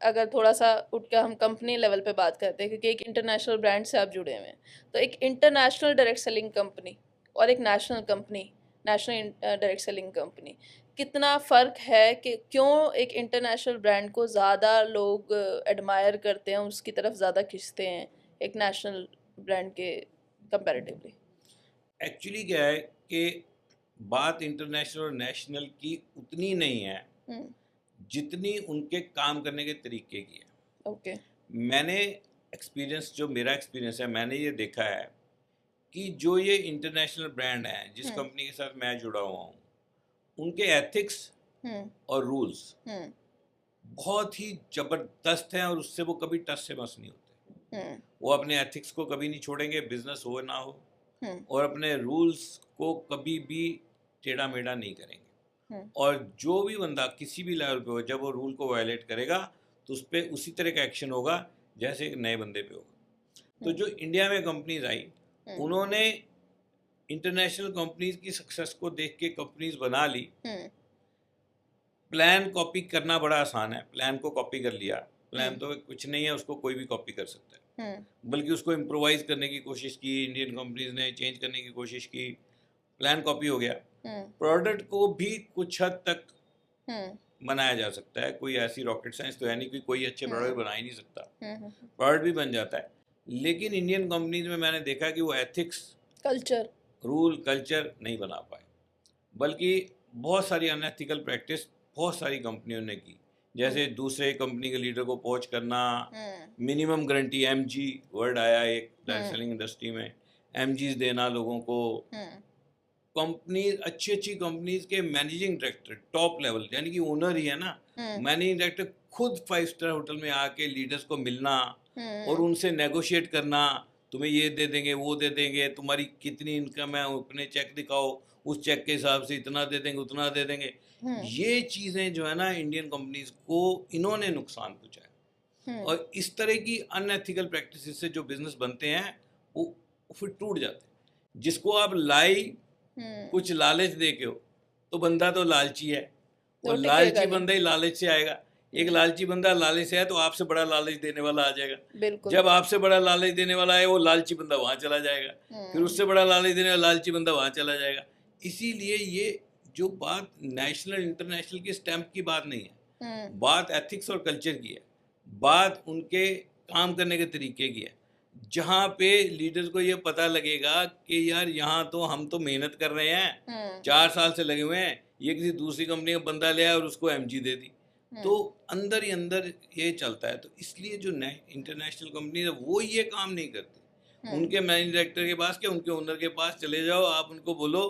अगर थोड़ा सा उठ के हम कंपनी लेवल पे बात करते हैं, क्योंकि एक इंटरनेशनल ब्रांड से आप जुड़े हुए हैं, तो एक इंटरनेशनल डायरेक्ट सेलिंग कंपनी और एक national company, national direct selling company, कितना फ़र्क है कि क्यों एक इंटरनेशनल ब्रांड को ज़्यादा लोग एडमायर करते हैं, उसकी तरफ ज़्यादा खिंचते हैं एक नेशनल ब्रांड के कंपैरेटिवली? एक्चुअली क्या है कि बात इंटरनेशनल और नेशनल की उतनी नहीं है जितनी उनके काम करने के तरीके की है। ओके। मैंने एक्सपीरियंस, जो मेरा एक्सपीरियंस है, मैंने ये देखा है कि जो ये इंटरनेशनल ब्रांड है, जिस कंपनी के साथ मैं जुड़ा हुआ हूँ, उनके एथिक्स और रूल्स बहुत ही ज़बरदस्त हैं, और उससे वो कभी टस से मस नहीं होते। वो अपने एथिक्स को कभी नहीं छोड़ेंगे, बिजनेस हो ना हो, और अपने रूल्स को कभी भी टेढ़ा मेढ़ा नहीं करेंगे। और जो भी बंदा किसी भी लेवल पे हो, जब वो रूल को वायलेट करेगा तो उस पर उसी तरह का एक्शन होगा जैसे एक नए बंदे पे होगा। तो जो इंडिया में कंपनीज आई, उन्होंने इंटरनेशनल कंपनीज की सक्सेस को देख के कंपनीज बना ली। प्लान कॉपी करना बड़ा आसान है, प्लान को कॉपी कर लिया, प्लान तो कुछ नहीं है, उसको कोई भी कॉपी कर सकता है, बल्कि उसको इम्प्रोवाइज करने की कोशिश की, इंडियन कंपनीज ने चेंज करने की कोशिश की, प्लान कॉपी हो गया। प्रोडक्ट को भी कुछ हद तक बनाया जा सकता है, कोई ऐसी रॉकेट साइंस तो है नहीं कि कोई अच्छे प्रोडक्ट बना ही नहीं सकता, प्रोडक्ट भी बन जाता है। लेकिन इंडियन कंपनीज में मैंने देखा कि वो एथिक्स, कल्चर, रूल, कल्चर नहीं बना पाए, बल्कि बहुत सारी अनएथिकल प्रैक्टिस बहुत सारी कंपनियों ने की, जैसे दूसरे कंपनी के लीडर को पोच करना, मिनिमम गारंटी, एमजी वर्ड आया एक डायरेक्ट सेलिंग इंडस्ट्री में, एमजीज देना लोगों को। कंपनीज, अच्छी अच्छी कंपनीज के मैनेजिंग डायरेक्टर, टॉप लेवल यानी कि ओनर ही है ना, मैनेजिंग डायरेक्टर खुद 5 स्टार होटल में आके लीडर्स को मिलना और उनसे नेगोशिएट करना, तुम्हें ये दे देंगे, वो दे देंगे, तुम्हारी कितनी इनकम है, अपने चेक दिखाओ, उस चेक के हिसाब से इतना दे देंगे, उतना दे देंगे। ये चीज़ें जो है ना, इंडियन कंपनीज को इन्होंने नुकसान पहुंचाया, और इस तरह की अनएथिकल प्रैक्टिस से जो बिजनेस बनते हैं वो फिर टूट जाते हैं। जिसको आप लाई कुछ लालच दे के हो, तो बंदा तो लालची है, और लालची बंदा ही लालच से आएगा। एक लालची बंदा लालच से है तो आपसे बड़ा लालच देने वाला आ जाएगा, जब आपसे बड़ा लालच देने वाला है वो लालची बंदा वहां चला जाएगा, फिर उससे बड़ा लालच देने वाला लालची बंदा वहां चला जाएगा। इसीलिए ये जो बात नेशनल इंटरनेशनल की स्टैंप की बात नहीं है, बात एथिक्स और कल्चर की है, बात उनके काम करने के तरीके की है, जहाँ पे लीडर्स को ये पता लगेगा कि यार यहाँ तो हम तो मेहनत कर रहे हैं, 4 साल से लगे हुए हैं, ये किसी दूसरी कंपनी का बंदा ले आया और उसको एमजी दे दी, तो अंदर ही अंदर ये चलता है। तो इसलिए जो इंटरनेशनल कंपनी है वो ये काम नहीं करती। उनके मैनेजिंग डायरेक्टर के पास क्या, उनके ओनर के पास चले जाओ, आप उनको बोलो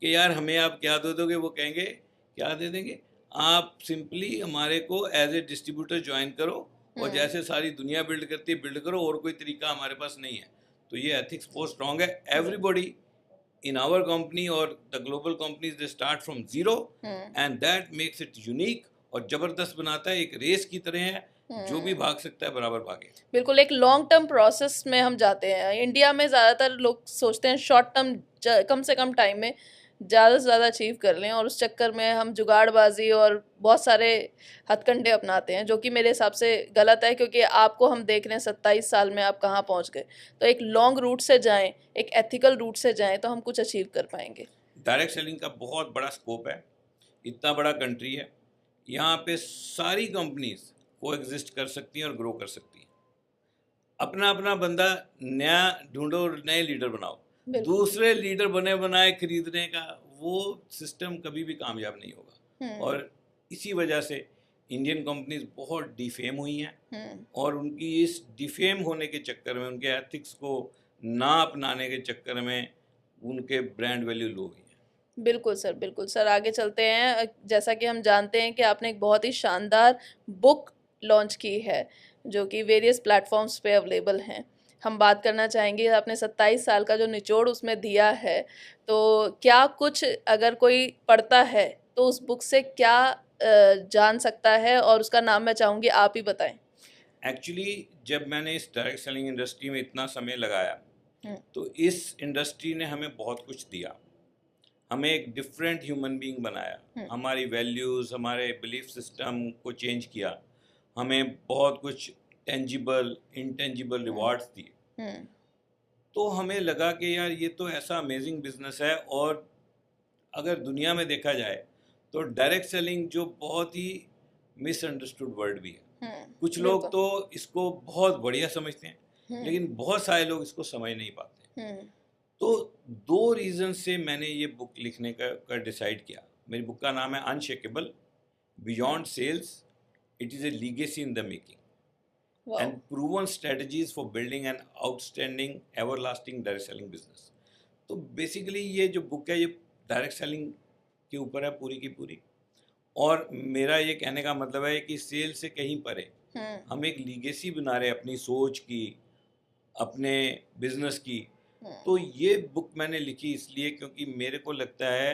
कि यार हमें आप क्या दे दोगे, वो कहेंगे क्या दे देंगे, आप सिंपली हमारे को एज ए डिस्ट्रीब्यूटर ज्वाइन करो, और जैसे सारी दुनिया बिल्ड करती है बिल्ड करो, और कोई तरीका हमारे पास नहीं है। तो ये एथिक्स बहुत स्ट्रांग है। एवरीबॉडी इन आवर कंपनी और the global companies they start from zero, and that makes it unique और जबरदस्त बनाता है। एक रेस की तरह है, जो भी भाग सकता है बराबर भागे। बिल्कुल, एक लॉन्ग टर्म प्रोसेस में हम जाते हैं। इंडिया में ज़्यादातर लोग सोचते हैं शॉर्ट टर्म, कम से कम टाइम में ज़्यादा से ज़्यादा अचीव कर लें, और उस चक्कर में हम जुगाड़बाजी और बहुत सारे हथकंडे अपनाते हैं, जो कि मेरे हिसाब से गलत है, क्योंकि आपको हम देख रहे हैं 27 साल में आप कहाँ पहुँच गए। तो एक लॉन्ग रूट से जाएं, एक एथिकल रूट से जाएं, तो हम कुछ अचीव कर पाएंगे। डायरेक्ट सेलिंग का बहुत बड़ा स्कोप है, इतना बड़ा कंट्री है, यहाँ पे सारी कंपनीज को एग्जिस्ट कर सकती हैं और ग्रो कर सकती हैं। अपना अपना बंदा नया ढूंढो और नए लीडर बनाओ। दूसरे लीडर बने बनाए खरीदने का वो सिस्टम कभी भी कामयाब नहीं होगा। और इसी वजह से इंडियन कंपनीज बहुत डिफेम हुई हैं, और उनकी इस डिफेम होने के चक्कर में, उनके एथिक्स को ना अपनाने के चक्कर में उनके ब्रांड वैल्यू लो हुई है। बिल्कुल सर, बिल्कुल सर। आगे चलते हैं। जैसा कि हम जानते हैं कि आपने एक बहुत ही शानदार बुक लॉन्च की है, जो कि वेरियस प्लेटफॉर्म्स पे अवेलेबल हैं। हम बात करना चाहेंगे, आपने 27 साल का जो निचोड़ उसमें दिया है, तो क्या कुछ अगर कोई पढ़ता है तो उस बुक से क्या जान सकता है, और उसका नाम मैं चाहूँगी आप ही बताएं। एक्चुअली जब मैंने इस डायरेक्ट सेलिंग इंडस्ट्री में इतना समय लगाया, तो इस इंडस्ट्री ने हमें बहुत कुछ दिया। हमें एक डिफरेंट ह्यूमन बीइंग बनाया, हमारी वैल्यूज़, हमारे बिलीफ सिस्टम को चेंज किया, हमें बहुत कुछ टेंजिबल इंटेंजिबल रिवॉर्ड्स दिए। तो हमें लगा कि यार ये तो ऐसा अमेजिंग बिजनेस है। और अगर दुनिया में देखा जाए तो डायरेक्ट सेलिंग जो बहुत ही मिसअंडरस्टूड वर्ड भी है। कुछ लोग तो इसको बहुत बढ़िया समझते हैं, लेकिन बहुत सारे लोग इसको समझ नहीं पाते। तो 2 रीज़न से मैंने ये बुक लिखने का डिसाइड किया। मेरी बुक का नाम है unshakeable, beyond sales, it is a legacy in the making and proven strategies for building an outstanding everlasting direct selling business. तो बेसिकली ये जो बुक है ये डायरेक्ट सेलिंग के ऊपर है पूरी की पूरी। और मेरा ये कहने का मतलब है कि सेल से कहीं परे हम एक लीगेसी बना रहे अपनी सोच की, अपने बिजनेस की। तो ये बुक मैंने लिखी इसलिए क्योंकि मेरे को लगता है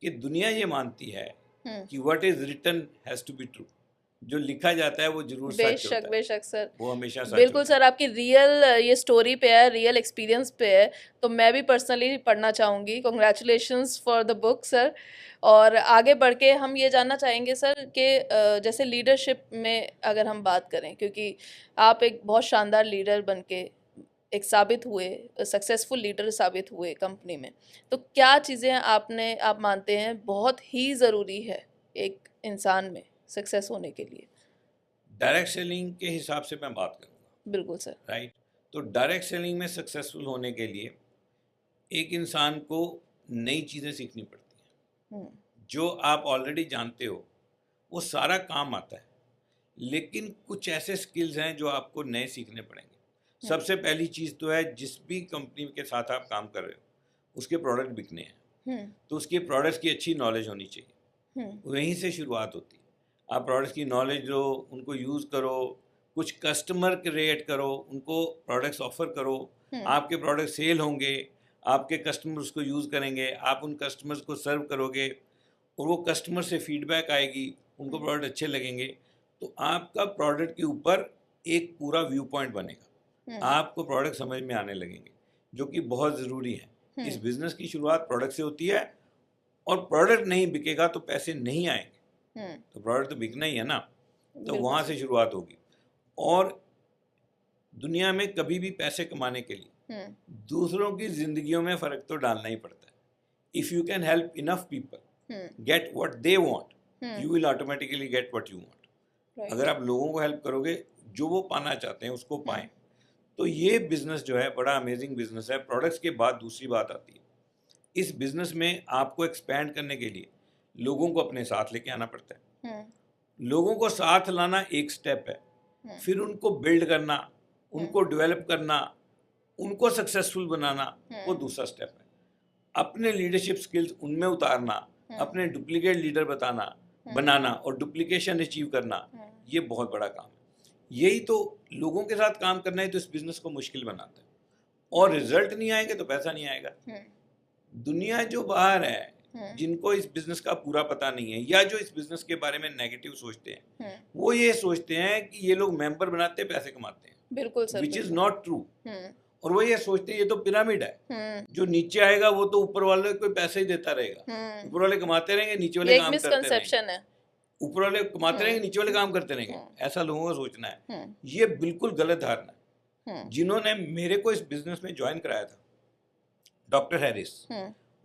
कि दुनिया ये मानती है कि what is written has to be true. जो लिखा जाता है वो जरूर सच होता है। बेशक सर, वो हमेशा सच बिल्कुल होता है। सर। आपकी रियल ये स्टोरी पे है, रियल एक्सपीरियंस पे है, तो मैं भी पर्सनली पढ़ना चाहूँगी। Congratulations for the book sir. और आगे बढ़ के हम ये जानना चाहेंगे सर कि जैसे लीडरशिप में अगर हम बात करें, क्योंकि आप एक बहुत शानदार लीडर बन के एक साबित हुए, सक्सेसफुल लीडर साबित हुए कंपनी में, तो क्या चीज़ें आप मानते हैं बहुत ही ज़रूरी है एक इंसान में सक्सेस होने के लिए? डायरेक्ट सेलिंग के हिसाब से मैं बात करूँगा। बिल्कुल सर। राइट। तो डायरेक्ट सेलिंग में सक्सेसफुल होने के लिए एक इंसान को नई चीज़ें सीखनी पड़ती हैं। जो आप ऑलरेडी जानते हो वो सारा काम आता है, लेकिन कुछ ऐसे स्किल्स हैं जो आपको नए सीखने पड़ेंगे। सबसे पहली चीज़ तो है, जिस भी कंपनी के साथ आप काम कर रहे हो उसके प्रोडक्ट बिकने हैं, तो उसके प्रोडक्ट्स की अच्छी नॉलेज होनी चाहिए। वहीं से शुरुआत होती है। आप प्रोडक्ट्स की नॉलेज लो, उनको यूज़ करो, कुछ कस्टमर क्रिएट करो, उनको प्रोडक्ट्स ऑफर करो। आपके प्रोडक्ट सेल होंगे, आपके कस्टमर उसको यूज़ करेंगे, आप उन कस्टमर्स को सर्व करोगे और वो कस्टमर से फीडबैक आएगी, उनको प्रोडक्ट अच्छे लगेंगे, तो आपका प्रोडक्ट के ऊपर एक पूरा व्यू पॉइंट बनेगा। आपको प्रोडक्ट समझ में आने लगेंगे, जो कि बहुत ज़रूरी है। इस बिज़नेस की शुरुआत प्रोडक्ट से होती है, और प्रोडक्ट नहीं बिकेगा तो पैसे नहीं आएंगे। तो प्रोडक्ट तो बिकना ही है ना, तो वहाँ से शुरुआत होगी। और दुनिया में कभी भी पैसे कमाने के लिए दूसरों की जिंदगियों में फ़र्क तो डालना ही पड़ता है। If you can help enough people get what they want, you will automatically get what you want. अगर आप लोगों को हेल्प करोगे, जो वो पाना चाहते हैं उसको पाएं। तो ये बिज़नेस जो है बड़ा अमेजिंग बिज़नेस है। प्रोडक्ट्स के बाद दूसरी बात आती है, इस बिज़नेस में आपको एक्सपैंड करने के लिए लोगों को अपने साथ लेके आना पड़ता है। लोगों को साथ लाना एक स्टेप है, फिर उनको बिल्ड करना, उनको डेवलप करना, उनको सक्सेसफुल बनाना वो दूसरा स्टेप है। अपने लीडरशिप स्किल्स उनमें उतारना, अपने डुप्लीकेट लीडर बनाना और डुप्लीकेशन अचीव करना, ये बहुत बड़ा काम है। यही तो लोगों के साथ काम करना है तो इस बिजनेस को मुश्किल बनाता है। और रिजल्ट नहीं आएंगे तो पैसा नहीं आएगा। दुनिया जो बाहर है, जिनको इस बिजनेस का पूरा पता नहीं है, या जो इस बिजनेस के बारे में नेगेटिव सोचते हैं, वो ये सोचते हैं कि ये लोग मेंबर बनाते हैं, पैसे कमाते हैं। बिल्कुल sir, which is not true. और वो ये सोचते हैं ये तो पिरामिड है, जो नीचे आएगा वो तो ऊपर वाले को पैसे ही देता रहेगा, ऊपर वाले कमाते रहेंगे, नीचे वाले काम करते रहेंगे, ऊपर वाले कमाते रहेंगे, नीचे वाले काम करते रहेंगे। ऐसा लोगों का सोचना है, ये बिल्कुल गलत धारणा है। जिन्होंने मेरे को इस बिजनेस में ज्वाइन कराया था, डॉक्टर हैरिस,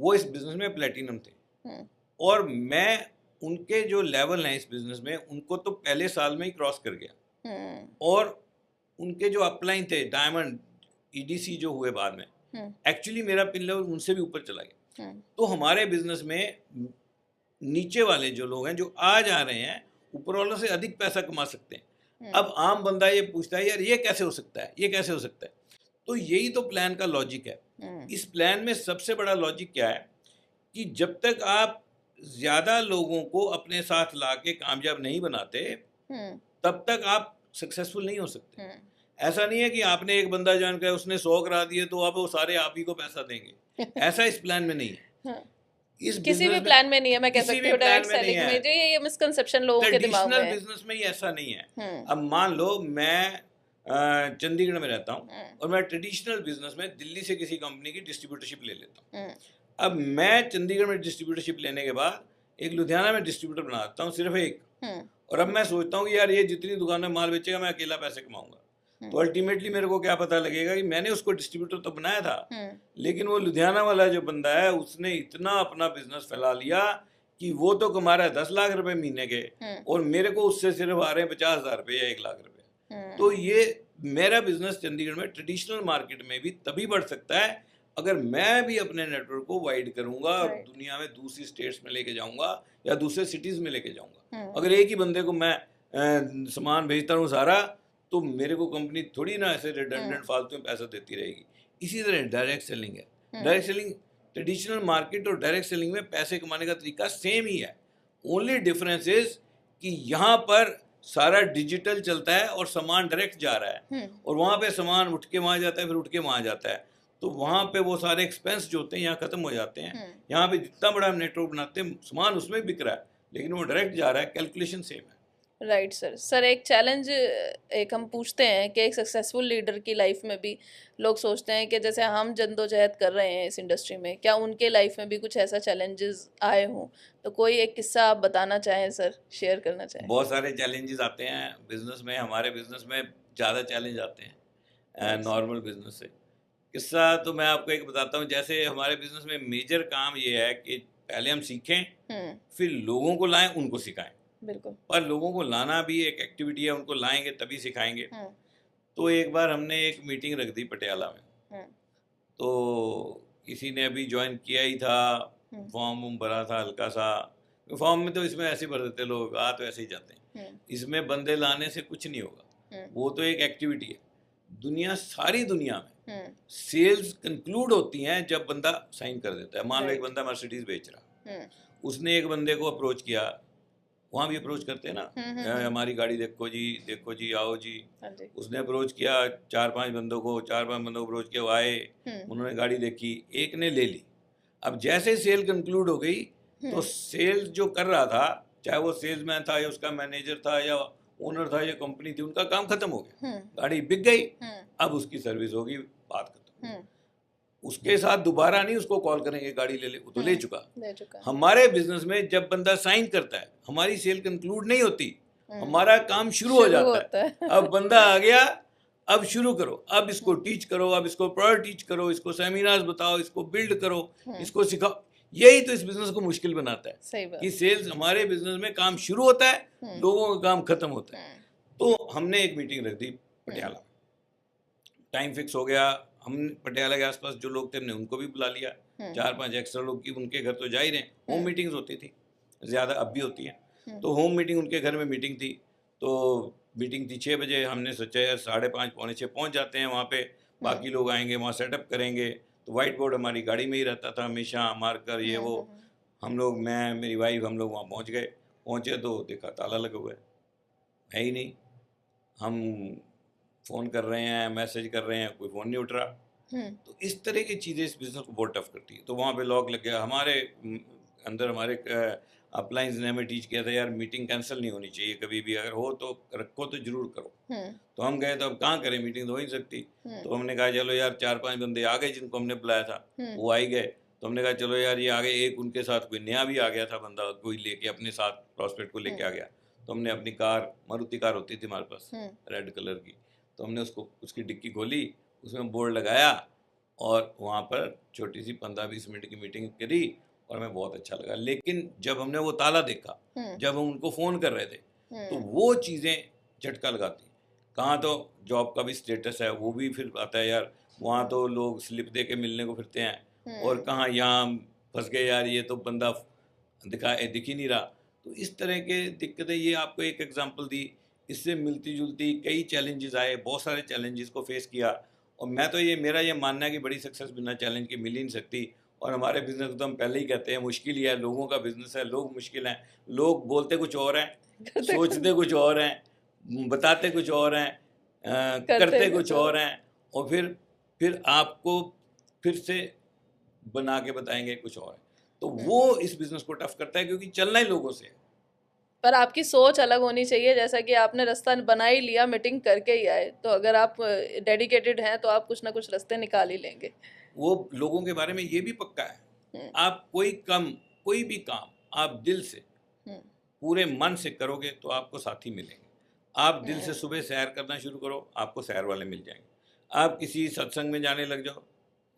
वो इस बिजनेस में प्लेटिनम थे, और मैं उनके जो लेवल हैं इस बिजनेस में उनको तो पहले साल में ही क्रॉस कर गया, और उनके जो अपलाइन थे डायमंड ईडीसी जो हुए बाद में, एक्चुअली मेरा पिन लेवल उनसे भी ऊपर चला गया। तो हमारे बिजनेस में नीचे वाले जो लोग हैं जो आज आ रहे हैं, ऊपर वालों से अधिक पैसा कमा सकते हैं। अब आम बंदा ये पूछता है यार ये कैसे हो सकता है, ये कैसे हो सकता है। तो यही तो प्लान का लॉजिक है। इस प्लान में सबसे बड़ा लॉजिक क्या है कि जब तक आप ज्यादा लोगों को अपने साथ लाके कामयाब नहीं बनाते तब तक आप सक्सेसफुल नहीं हो सकते। ऐसा नहीं है कि आपने एक बंदा ज्वाइन किया, उसने 100 करा दिए तो अब वो सारे आप ही को पैसा देंगे, ऐसा इस प्लान में नहीं है। इस किसी भी प्लान में नहीं है, मैं कह सकती हूँ डायरेक्ट सेलिंग में जो ये मिसकंसेप्शन लोगों के दिमाग में है। ट्रेडिशनल बिजनेस में ही ऐसा नहीं है। अब मान लो मैं चंडीगढ़ में रहता हूँ और मैं ट्रेडिशनल बिजनेस में दिल्ली से किसी कंपनी की डिस्ट्रीब्यूटरशिप ले लेता हूँ। अब मैं चंडीगढ़ में डिस्ट्रीब्यूटरशिप लेने के बाद एक लुधियाना में डिस्ट्रीब्यूटर बनाता हूँ, सिर्फ एक, और अब मैं सोचता हूँ कि यार ये जितनी दुकान में माल बेचेगा मैं अकेला पैसे कमाऊंगा। तो अल्टीमेटली मेरे को क्या पता लगेगा कि मैंने उसको डिस्ट्रीब्यूटर तो बनाया था, लेकिन वो लुधियाना वाला जो बंदा है उसने इतना अपना बिजनेस फैला लिया कि वो तो कमा रहा है 10 लाख रुपए महीने के, और मेरे को उससे सिर्फ आ रहे हैं 50,000 रुपये या 1 लाख रुपए। तो ये मेरा बिजनेस चंडीगढ़ में ट्रेडिशनल मार्केट में भी तभी बढ़ सकता है अगर मैं भी अपने नेटवर्क को वाइड करूंगा और दुनिया में दूसरी स्टेट्स में लेके जाऊंगा या दूसरे सिटीज में लेके जाऊंगा। अगर एक ही बंदे को मैं सामान भेजता हूँ सारा, तो मेरे को कंपनी थोड़ी ना ऐसे रिडंडेंट फालतू में पैसा देती रहेगी। इसी तरह डायरेक्ट सेलिंग है। डायरेक्ट सेलिंग ट्रेडिशनल मार्केट और डायरेक्ट सेलिंग में पैसे कमाने का तरीका सेम ही है। ओनली डिफरेंस इज कि यहाँ पर सारा डिजिटल चलता है और सामान डायरेक्ट जा रहा है, और वहाँ पे सामान उठ के वहाँ जाता है, फिर उठ के वहाँ जाता है। तो वहाँ पे वो सारे एक्सपेंस जो होते हैं यहाँ खत्म हो जाते हैं। यहाँ पे जितना बड़ा हम नेटवर्क बनाते हैं सामान उसमें बिक रहा है, लेकिन वो डायरेक्ट जा रहा है, कैलकुलेशन सेम है। राइट सर एक चैलेंज एक हम पूछते हैं कि एक सक्सेसफुल लीडर की लाइफ में भी लोग सोचते हैं कि जैसे हम जद्दोजहद कर रहे हैं इस इंडस्ट्री में, क्या उनके लाइफ में भी कुछ ऐसा चैलेंजेस आए हों? तो कोई एक किस्सा आप बताना चाहें सर, शेयर करना चाहें? बहुत सारे चैलेंजेस आते हैं बिजनेस में। हमारे बिजनेस में ज़्यादा चैलेंज आते हैं नॉर्मल बिजनेस से। किस्सा तो मैं आपको एक बताता हूँ। जैसे हमारे बिजनेस में मेजर काम ये है कि पहले हम सीखें, फिर लोगों को लाएं, उनको सिखाएं। बिल्कुल। पर लोगों को लाना भी एक एक्टिविटी है, उनको लाएंगे तभी सिखाएंगे। तो एक बार हमने एक मीटिंग रख दी पटियाला में। तो किसी ने अभी ज्वाइन किया ही था, फॉर्म भरा था हल्का सा। फॉर्म में तो इसमें ऐसे भर देते लोग, आ तो ऐसे ही जाते हैं। इसमें बंदे लाने से कुछ नहीं होगा, वो तो एक एक्टिविटी है। सारी दुनिया में सेल्स कंक्लूड होती हैं जब बंदा साइन कर देता है। मान लो एक बंदा मर्सिडीज बेच रहा, उसने एक बंदे को अप्रोच किया, वहाँ भी अप्रोच करते हैं ना, हमारी गाड़ी देखो जी आओ जी। उसने अप्रोच किया 4-5 बंदों को अप्रोच किया, वो आए, उन्होंने गाड़ी देखी, एक ने ले ली। अब जैसे सेल कंक्लूड हो गई तो सेल्स जो कर रहा था, चाहे वो सेल्समैन था या उसका मैनेजर था या ओनर था या कंपनी थी, उनका काम खत्म हो गया, गाड़ी बिक गई। अब उसकी सर्विस होगी, बात खत्म। उसके साथ दोबारा नहीं उसको कॉल करेंगे गाड़ी ले ले, वो तो ले चुका। हमारे बिजनेस में जब बंदा साइन करता है, हमारी सेल कंक्लूड नहीं होती, हमारा काम शुरू हो जाता है। अब बंदा आ गया, अब शुरू करो, अब इसको टीच करो, अब इसको प्रोडक्ट टीच करो, इसको सेमिनार्स बताओ, इसको बिल्ड करो, इसको सिखाओ। यही तो इस बिजनेस को मुश्किल बनाता है। सही बात। कि सेल्स हमारे बिजनेस में काम शुरू होता है, लोगों का काम खत्म होता है। तो हमने एक मीटिंग रख दी पटियाला, टाइम फिक्स हो गया। हम पटियाला के आसपास जो लोग थे हमने उनको भी बुला लिया, 4-5 एक्स्ट्रा लोग की, उनके घर तो जा ही रहे। होम मीटिंग्स होती थी ज़्यादा, अब भी होती हैं। तो होम मीटिंग, उनके घर में मीटिंग थी। तो मीटिंग थी 6 बजे। हमने सोचा यार 5:30 पौने 6 पहुँच जाते हैं वहाँ पे, बाकी लोग आएंगे, वहाँ सेटअप करेंगे। तो वाइट बोर्ड हमारी गाड़ी में ही रहता था हमेशा, मार्कर ये वो। हम लोग, मैं, मेरी वाइफ, हम लोग वहाँ पहुँच गए। पहुँचे तो देखा ताला लगा हुआ है ही नहीं। हम फ़ोन कर रहे हैं, मैसेज कर रहे हैं, कोई फ़ोन नहीं उठ रहा। तो इस तरह की चीज़ें इस बिज़नेस को बहुत टफ करती है। तो वहाँ पे लॉक लग गया। हमारे अंदर हमारे अपलाइंस ने हमें टीच किया था यार मीटिंग कैंसिल नहीं होनी चाहिए कभी भी, अगर हो तो रखो तो जरूर करो। तो हम गए तो अब कहाँ करें, मीटिंग तो हो ही नहीं सकती। तो हमने कहा चलो यार 4-5 बंदे आ गए जिनको हमने बुलाया था, वो आ ही गए। तो हमने कहा चलो यार ये आ गए, एक उनके साथ कोई नया भी आ गया था बंदा, कोई लेके अपने साथ प्रॉस्पेक्ट को लेके आ गया। तो हमने अपनी कार, मारुति कार होती थी हमारे पास रेड कलर की, तो हमने उसको उसकी डिक्की खोली, उसमें बोर्ड लगाया और वहाँ पर छोटी सी 15-20 मिनट की मीटिंग करी और हमें बहुत अच्छा लगा। लेकिन जब हमने वो ताला देखा, जब हम उनको फ़ोन कर रहे थे, तो वो चीज़ें झटका लगाती। कहाँ तो जॉब का भी स्टेटस है, वो भी फिर आता है यार, वहाँ तो लोग स्लिप दे के मिलने को फिरते हैं, और कहाँ यहाँ फंस गए यार, ये तो बंदा दिख ही नहीं रहा। तो इस तरह के दिक्कतें, ये आपको एक एग्जांपल दी, इससे मिलती जुलती कई चैलेंजेस आए, बहुत सारे चैलेंजेस को फेस किया। और मैं तो मेरा ये मानना है कि बड़ी सक्सेस बिना चैलेंज के मिल ही नहीं सकती। और हमारे बिजनेस तो हम पहले ही कहते हैं मुश्किल ही है, लोगों का बिजनेस है, लोग मुश्किल हैं, लोग बोलते कुछ और हैं, सोचते कुछ और हैं, बताते कुछ और हैं, करते कुछ और हैं, और फिर आपको फिर से बना के बताएंगे कुछ और है। तो वो इस बिजनेस को टफ करता है, क्योंकि चलना ही लोगों से है। पर आपकी सोच अलग होनी चाहिए, जैसा कि आपने रास्ता बना ही लिया, मीटिंग करके ही आए, तो अगर आप डेडिकेटेड हैं तो आप कुछ ना कुछ रास्ते निकाल ही लेंगे। वो लोगों के बारे में ये भी पक्का है, आप कोई भी काम आप दिल से पूरे मन से करोगे तो आपको साथी मिलेंगे। आप दिल से सुबह सैर करना शुरू करो, आपको सैर वाले मिल जाएंगे। आप किसी सत्संग में जाने लग जाओ,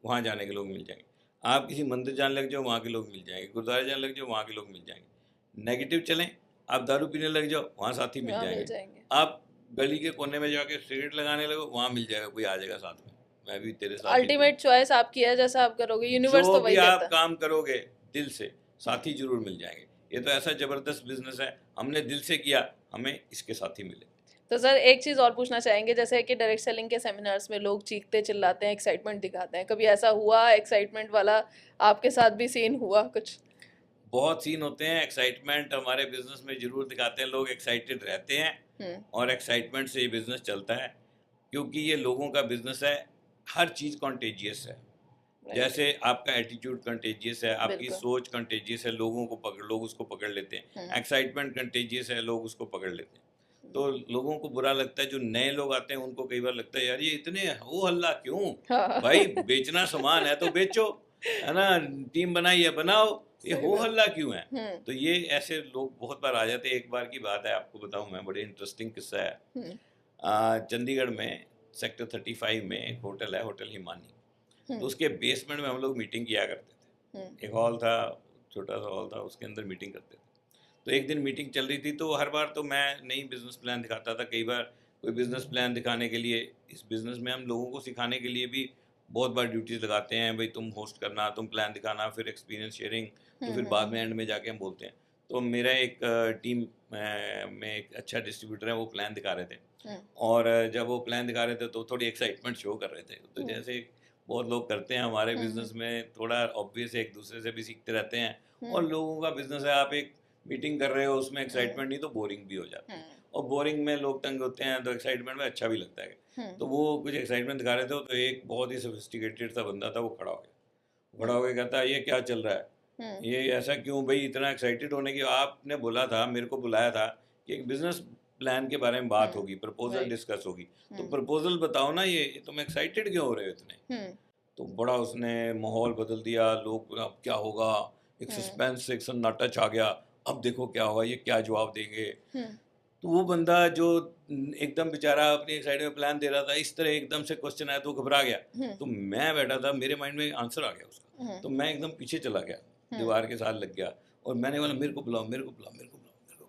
वहाँ जाने के लोग मिल जाएंगे। आप किसी मंदिर जाने लग जाओ, वहाँ के लोग मिल जाएंगे। गुरुद्वारे जाने लग जाओ, वहाँ के लोग मिल जाएंगे। नेगेटिव चलें, आप दारू पीने लग जाओ, वहाँ साथी मिल जाएंगे। आप गली के कोने में जाके सिगरेट लगाने लगो, वहाँ मिल जाएगा, कोई आ जाएगा साथ में, मैं भी तेरे साथ। अल्टीमेट चॉइस आपकी है, जैसा आप करोगे, यूनिवर्स तो वही कहता है। आप काम करोगे दिल से, साथी जरूर मिल जाएंगे। ये तो ऐसा जबरदस्त बिजनेस है, हमने दिल से किया, हमें इसके साथी मिले। तो सर एक चीज़ और पूछना चाहेंगे, जैसे कि डायरेक्ट सेलिंग के सेमिनार्स में लोग चीखते चिल्लाते हैं, एक्साइटमेंट दिखाते हैं, कभी ऐसा हुआ एक्साइटमेंट वाला आपके साथ भी सीन हुआ कुछ? बहुत सीन होते हैं, एक्साइटमेंट हमारे बिजनेस में जरूर दिखाते हैं, लोग एक्साइटेड रहते हैं, और एक्साइटमेंट से ये बिजनेस चलता है, क्योंकि ये लोगों का बिजनेस है। हर चीज़ कॉन्टेजियस है, जैसे आपका एटीट्यूड कंटेजियस है, आपकी सोच कंटेजियस है, लोग उसको पकड़ लेते हैं। एक्साइटमेंट कंटेजियस है, लोग उसको पकड़ लेते हैं। तो लोगों को बुरा लगता है, जो नए लोग आते हैं उनको कई बार लगता है यार ये इतने हो हल्ला क्यों, भाई बेचना सामान है तो बेचो, है ना, टीम बनाई है बनाओ, ये हो हल्ला क्यों है। तो ये ऐसे लोग बहुत बार आ जाते हैं। एक बार की बात है, आपको बताऊं मैं, बड़े इंटरेस्टिंग किस्सा है। चंडीगढ़ में सेक्टर 35 में एक होटल है, होटल हिमानी, तो उसके बेसमेंट में हम लोग मीटिंग किया करते थे। एक हॉल था, छोटा सा हॉल था, उसके अंदर मीटिंग करते थे। तो एक दिन मीटिंग चल रही थी, तो हर बार तो मैं नई बिजनेस प्लान दिखाता था, कई बार कोई बिजनेस प्लान दिखाने के लिए, इस बिज़नेस में हम लोगों को सिखाने के लिए भी बहुत बार ड्यूटीज़ लगाते हैं, भाई तुम होस्ट करना, तुम प्लान दिखाना, फिर एक्सपीरियंस शेयरिंग, तो फिर बाद में एंड में जाके हम बोलते हैं। तो मेरा एक टीम में एक अच्छा डिस्ट्रीब्यूटर है, वो प्लान दिखा रहे थे, और जब वो प्लान दिखा रहे थे तो थोड़ी एक्साइटमेंट शो कर रहे थे। तो जैसे बहुत लोग करते हैं हमारे बिजनेस में, थोड़ा ऑब्वियस एक दूसरे से भी सीखते रहते हैं, और लोगों का बिजनेस है, आप एक मीटिंग कर रहे हो, उसमें एक्साइटमेंट नहीं तो बोरिंग भी हो जाता है, और बोरिंग में लोग तंग होते हैं, तो एक्साइटमेंट में अच्छा भी लगता है। तो वो कुछ एक्साइटमेंट दिखा रहे थे, तो एक बहुत ही सोफिस्टिकेटेड सा बंदा था, वो खड़ा हो गया, कहता है ये क्या चल रहा है, ये ऐसा क्यों भाई, इतना एक्साइटेड होने की, आपने बोला था, मेरे को बुलाया था कि एक बिजनेस प्लान के बारे में बात होगी, प्रपोजल डिस्कस होगी, तो प्रपोजल बताओ ना, ये तुम एक्साइटेड क्यों हो रहे हो इतने। तो बड़ा उसने माहौल बदल दिया, लोग अब क्या होगा, एक सस्पेंस, एक सन्नाटा छा गया, अब देखो क्या होगा, ये क्या जवाब देंगे। तो वो बंदा जो एकदम बेचारा अपनी साइड में प्लान दे रहा था, इस तरह एकदम से क्वेश्चन आया तो घबरा गया। तो मैं बैठा था, मेरे माइंड में आंसर आ गया उसका, तो मैं एकदम पीछे चला गया, दीवार के साथ लग गया, और मैंने बोला मेरे को बुलाओ,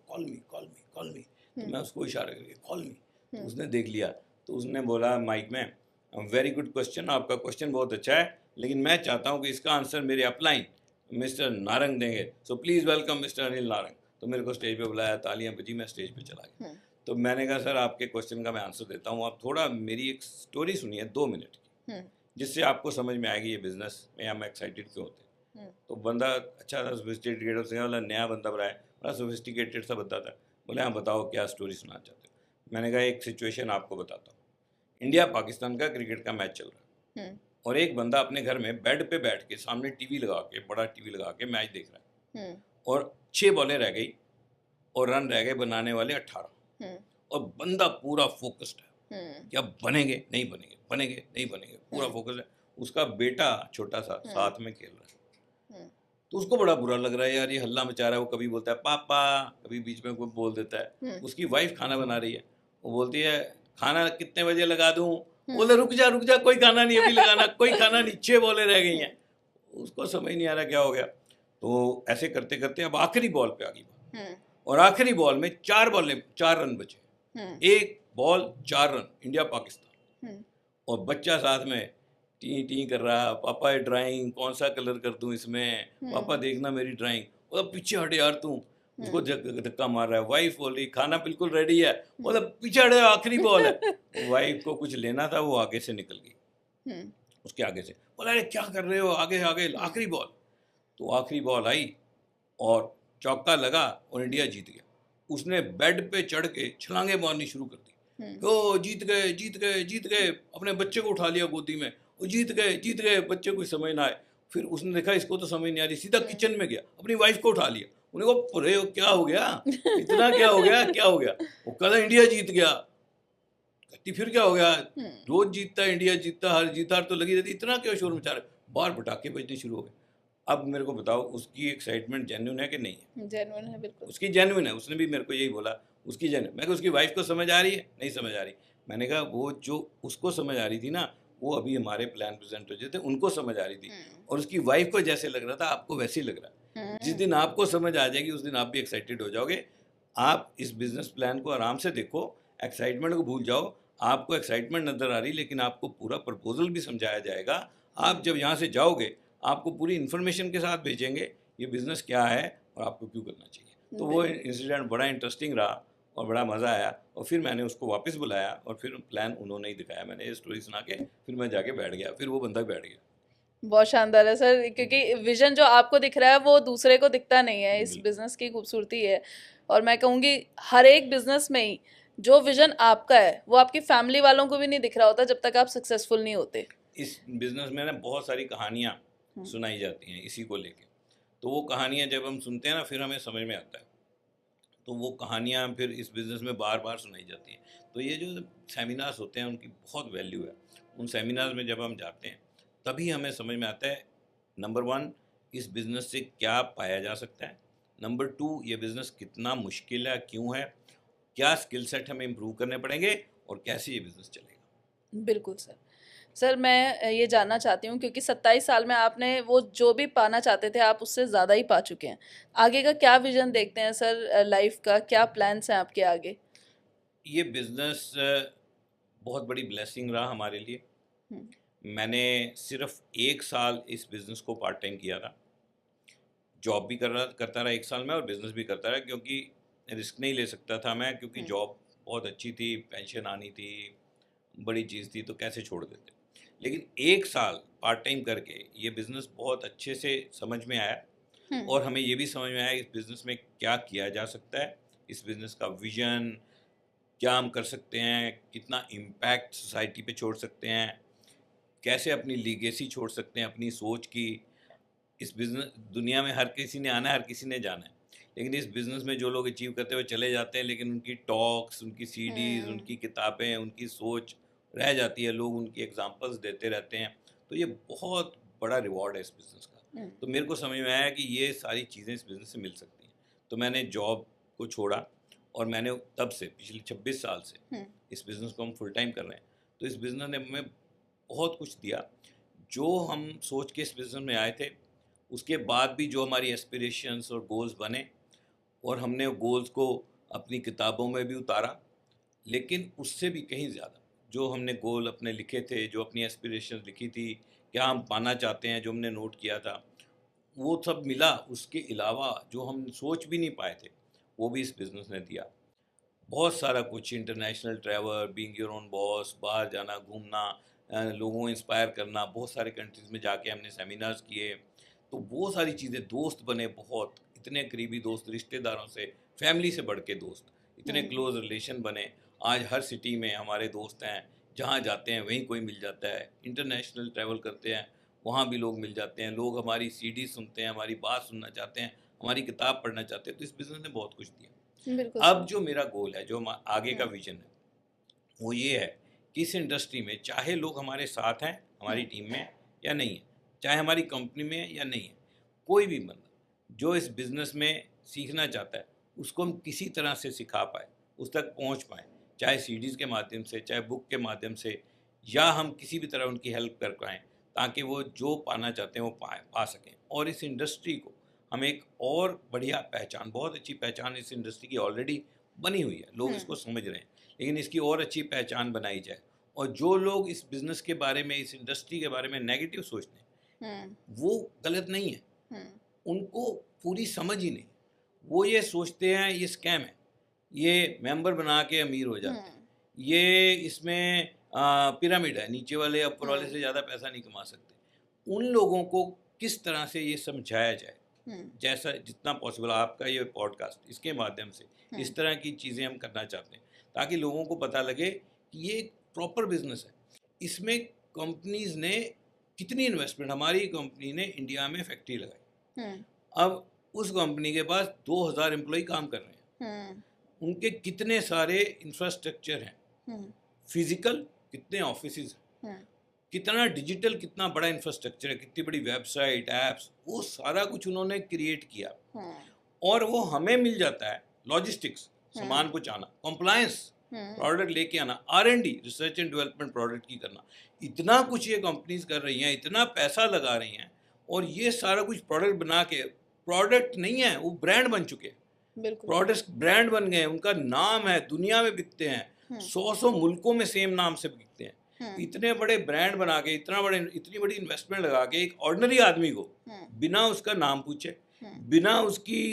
कॉल मी। तो मैं उसको इशारा करके कॉल मी, तो उसने देख लिया, तो उसने बोला माइक में, वेरी गुड क्वेश्चन, आपका क्वेश्चन बहुत अच्छा है, लेकिन मैं चाहता हूँ कि इसका आंसर मेरे अपलाइन मिस्टर नारंग देंगे, so please welcome mister Anil Narang. तो मेरे को स्टेज पे बुलाया, तालियां बजी, मैं स्टेज पे चला गया। तो मैंने कहा सर आपके क्वेश्चन का मैं आंसर देता हूँ, आप थोड़ा मेरी एक स्टोरी सुनिए 2 मिनट की, जिससे आपको समझ में आएगी ये बिजनेस में हम एक्साइटेड क्यों होते हैं। तो बंदा अच्छा था, सोफिस्टिकेटेड से, वाला नया बंदा बनाया, बड़ा सोफिस्टिकेटेड सा बंदा था। बोले हाँ बताओ क्या स्टोरी सुनाना चाहते हो। मैंने कहा एक सिचुएशन आपको बताता हूँ, इंडिया पाकिस्तान का क्रिकेट का मैच चल रहा है, और एक बंदा अपने घर में बेड पे बैठ के सामने टीवी लगा के, बड़ा टीवी लगा के मैच देख रहा है, और 6 बॉलें रह गई और रन रह गए बनाने वाले 18, और बंदा पूरा फोकस्ड है कि अब बनेंगे नहीं बनेंगे, बनेंगे नहीं बनेंगे, पूरा फोकस है। उसका बेटा छोटा सा साथ में खेल रहा है, तो उसको बड़ा बुरा लग रहा है, यार ये हल्ला मचा रहा है। वो कभी बोलता है पापा, कभी बीच में कोई बोल देता है। उसकी वाइफ खाना बना रही है, वो बोलती है खाना कितने बजे लगा दूं? बोले रुक जा, कोई खाना नहीं अभी लगाना, कोई खाना नहीं, 6 बॉलें रह गई हैं। उसको समझ नहीं आ रहा क्या हो गया। तो ऐसे करते करते अब आखिरी बॉल पे आ गई, और आखिरी बॉल में 4 रन बचे, 1 बॉल 4 रन, इंडिया पाकिस्तान। और बच्चा साथ में टी टी कर रहा, पापा ये ड्राइंग कौन सा कलर कर दूं इसमें, पापा देखना मेरी ड्राइंग। और पीछे हटे यार तू, उसको धक्का मार रहा है। वाइफ बोल रही खाना बिल्कुल रेडी है, मतलब पीछे हटे, आखिरी बॉल है। वाइफ को कुछ लेना था, वो आगे से निकल गई, उसके आगे से। बोला अरे क्या कर रहे हो, आगे आगे, आखिरी बॉल। तो आखिरी बॉल आई और चौका लगा और इंडिया जीत गया। उसने बेड पे चढ़ के छलांगे मारनी शुरू कर दी। ओ जीत गए, जीत गए, जीत गए। अपने बच्चे को उठा लिया गोदी में, वो जीत गए। बच्चे को समझ ना आए। फिर उसने देखा इसको तो समझ नहीं आ रही, सीधा किचन में गया, अपनी वाइफ को उठा लिया। उन्हें कहा अरे क्या हो गया, इतना क्या हो गया, क्या हो गया? वो कहता इंडिया जीत गया। कहती फिर क्या हो गया, रोज जीतता इंडिया, जीतता, हर जीत हार तो लगी रहती, इतना क्यों शोर मचा रहे? बाहर पटाखे बजने शुरू हो गए। अब मेरे को बताओ उसकी एक्साइटमेंट जेन्युइन है कि नहीं है? जेन्युइन है, बिल्कुल उसकी जेन्युइन है। उसने भी मेरे को यही बोला, उसकी जेन्युइन। मैं कहा उसकी वाइफ को समझ आ रही है? नहीं समझ आ रही। मैंने कहा वो जो उसको समझ आ रही थी ना, वो अभी हमारे प्लान प्रेजेंट हो जाते उनको समझ आ रही थी, और उसकी वाइफ को जैसे लग रहा था आपको वैसे ही लग रहा है। जिस दिन आपको समझ आ जाएगी उस दिन आप भी एक्साइटेड हो जाओगे। आप इस बिजनेस प्लान को आराम से देखो, एक्साइटमेंट को भूल जाओ। आपको एक्साइटमेंट नजर आ रही, लेकिन आपको पूरा प्रपोजल भी समझाया जाएगा। आप जब यहाँ से जाओगे आपको पूरी इन्फॉर्मेशन के साथ भेजेंगे ये बिजनेस क्या है और आपको क्यों करना चाहिए। तो वो इंसिडेंट बड़ा इंटरेस्टिंग रहा और बड़ा मज़ा आया। और फिर मैंने उसको वापस बुलाया और फिर प्लान उन्होंने ही दिखाया। मैंने ये स्टोरी सुना के फिर मैं जाके बैठ गया, फिर वो बंदा बैठ गया। बहुत शानदार है सर, क्योंकि विजन जो आपको दिख रहा है वो दूसरे को दिखता नहीं है। इस बिजनेस की खूबसूरती है। और मैं कहूँगी हर एक बिजनेस में ही जो विजन आपका है वो आपकी फैमिली वालों को भी नहीं दिख रहा होता जब तक आप सक्सेसफुल नहीं होते। इस बिजनेस में ना बहुत सारी कहानियाँ सुनाई जाती हैं इसी को लेके। तो वो कहानियाँ जब हम सुनते हैं ना, फिर हमें समझ में आता है। तो वो कहानियाँ फिर इस बिज़नेस में बार बार सुनाई जाती हैं। तो ये जो सेमिनार्स होते हैं उनकी बहुत वैल्यू है। उन सेमिनार्स में जब हम जाते हैं तभी हमें समझ में आता है, नंबर 1 इस बिज़नेस से क्या पाया जा सकता है, नंबर 2 ये बिज़नेस कितना मुश्किल है, क्यों है, क्या स्किल सेट हमें इम्प्रूव करने पड़ेंगे, और कैसे ये बिज़नेस चलेगा। बिल्कुल सर, मैं ये जानना चाहती हूँ क्योंकि 27 साल में आपने वो जो भी पाना चाहते थे आप उससे ज़्यादा ही पा चुके हैं। आगे का क्या विजन देखते हैं सर लाइफ का, क्या प्लान्स हैं आपके आगे? ये बिज़नेस बहुत बड़ी ब्लेसिंग रहा हमारे लिए। मैंने सिर्फ 1 साल इस बिज़नेस को पार्ट टाइम किया था। जॉब भी करता रहा 1 साल में और बिज़नेस भी करता रहा, क्योंकि रिस्क नहीं ले सकता था मैं, क्योंकि जॉब बहुत अच्छी थी, पेंशन आनी थी, बड़ी चीज़ थी, तो कैसे छोड़ देते। लेकिन 1 साल पार्ट टाइम करके ये बिज़नेस बहुत अच्छे से समझ में आया, और हमें ये भी समझ में आया इस बिज़नेस में क्या किया जा सकता है, इस बिज़नेस का विजन क्या हम कर सकते हैं, कितना इम्पैक्ट सोसाइटी पे छोड़ सकते हैं, कैसे अपनी लीगेसी छोड़ सकते हैं अपनी सोच की। इस बिज़नेस दुनिया में हर किसी ने आना है, हर किसी ने जाना है, लेकिन इस बिज़नेस में जो लोग अचीव करते हुए चले जाते हैं, लेकिन उनकी टॉक्स, उनकी सीडीज़, उनकी किताबें, उनकी सोच रह जाती है, लोग उनकी एग्जांपल्स देते रहते हैं। तो ये बहुत बड़ा रिवॉर्ड है इस बिज़नेस का। तो मेरे को समझ में आया कि ये सारी चीज़ें इस बिज़नेस से मिल सकती हैं। तो मैंने जॉब को छोड़ा और मैंने तब से पिछले 26 साल से इस बिज़नेस को हम फुल टाइम कर रहे हैं। तो इस बिज़नेस ने हमें बहुत कुछ दिया। जो हम सोच के इस बिज़नेस में आए थे, उसके बाद भी जो हमारी एस्पिरेशंस और गोल्स बने, और हमने गोल्स को अपनी किताबों में भी उतारा, लेकिन उससे भी कहीं ज़्यादा जो हमने गोल अपने लिखे थे, जो अपनी एस्पिरेशंस लिखी थी, क्या हम पाना चाहते हैं, जो हमने नोट किया था, वो सब मिला। उसके अलावा जो हम सोच भी नहीं पाए थे वो भी इस बिज़नेस ने दिया। बहुत सारा कुछ, international travel, being your own boss, बाहर जाना, घूमना, लोगों को इंस्पायर करना, बहुत सारे कंट्रीज़ में जाके हमने सेमिनार्स किए। तो वो सारी चीज़ें, दोस्त बने बहुत, इतने करीबी दोस्त, रिश्तेदारों से, फैमिली से बढ़ के दोस्त, इतने क्लोज रिलेशन बने। आज हर सिटी में हमारे दोस्त हैं, जहाँ जाते हैं वहीं कोई मिल जाता है। इंटरनेशनल ट्रैवल करते हैं, वहाँ भी लोग मिल जाते हैं। लोग हमारी सीडी सुनते हैं, हमारी बात सुनना चाहते हैं, हमारी किताब पढ़ना चाहते हैं, तो इस बिजनेस ने बहुत कुछ दिया। बिल्कुल अब जो मेरा गोल है, जो आगे का विजन है, वो ये है कि इस इंडस्ट्री में चाहे लोग हमारे साथ हैं, हमारी टीम में या नहीं है, चाहे हमारी कंपनी में है या नहीं है, कोई भी बंदा जो इस बिज़नेस में सीखना चाहता है उसको हम किसी तरह से सिखा पाए, उस तक पहुंच पाए, चाहे सीडीज़ के माध्यम से, चाहे बुक के माध्यम से, या हम किसी भी तरह उनकी हेल्प कर पाएँ ताकि वो जो पाना चाहते हैं वो पा सकें। और इस इंडस्ट्री को हम एक और बढ़िया पहचान, बहुत अच्छी पहचान इस इंडस्ट्री की ऑलरेडी बनी हुई है, लोग इसको समझ रहे हैं, लेकिन इसकी और अच्छी पहचान बनाई जाए। और जो लोग इस बिज़नेस के बारे में, इस इंडस्ट्री के बारे में नेगेटिव सोचते हैं, वो गलत नहीं है, उनको पूरी समझ ही नहीं। वो ये सोचते हैं ये स्कैम है, ये मेंबर बना के अमीर हो जाते हैं, ये इसमें पिरामिड है, नीचे वाले ऊपर वाले से ज़्यादा पैसा नहीं कमा सकते। उन लोगों को किस तरह से ये समझाया जाए, जैसा जितना पॉसिबल, आपका ये पॉडकास्ट, इसके माध्यम से इस तरह की चीज़ें हम करना चाहते हैं ताकि लोगों को पता लगे कि ये एक प्रॉपर बिजनेस है। इसमें कंपनीज ने कितनी इन्वेस्टमेंट, हमारी कंपनी ने इंडिया में फैक्ट्री लगाई, अब उस कंपनी के पास 2000 एम्प्लॉय काम कर रहे हैं, उनके कितने सारे इंफ्रास्ट्रक्चर हैं, फिजिकल कितने ऑफिसेज हैं, कितना डिजिटल, कितना बड़ा इंफ्रास्ट्रक्चर है, कितनी बड़ी वेबसाइट, ऐप्स, वो सारा कुछ उन्होंने क्रिएट किया। और वो हमें मिल जाता है लॉजिस्टिक्स, सामान पहुंचाना, कंप्लायंस, प्रोडक्ट लेके आना, R&D, research and development product की करना, इतना कुछ ये कंपनीज कर रही हैं, इतना पैसा लगा रही हैं, और ये सारा कुछ प्रोडक्ट बना के, प्रोडक्ट नहीं है वो ब्रांड बन चुके हैं, प्रोडक्ट्स ब्रांड बन गए, उनका नाम है, दुनिया में बिकते हैं, 100 मुल्कों में सेम नाम से बिकते हैं। इतने बड़े ब्रांड बना के, इतनी बड़ी इन्वेस्टमेंट लगा के, एक ऑर्डिनरी आदमी को बिना उसका नाम पूछे, बिना उसकी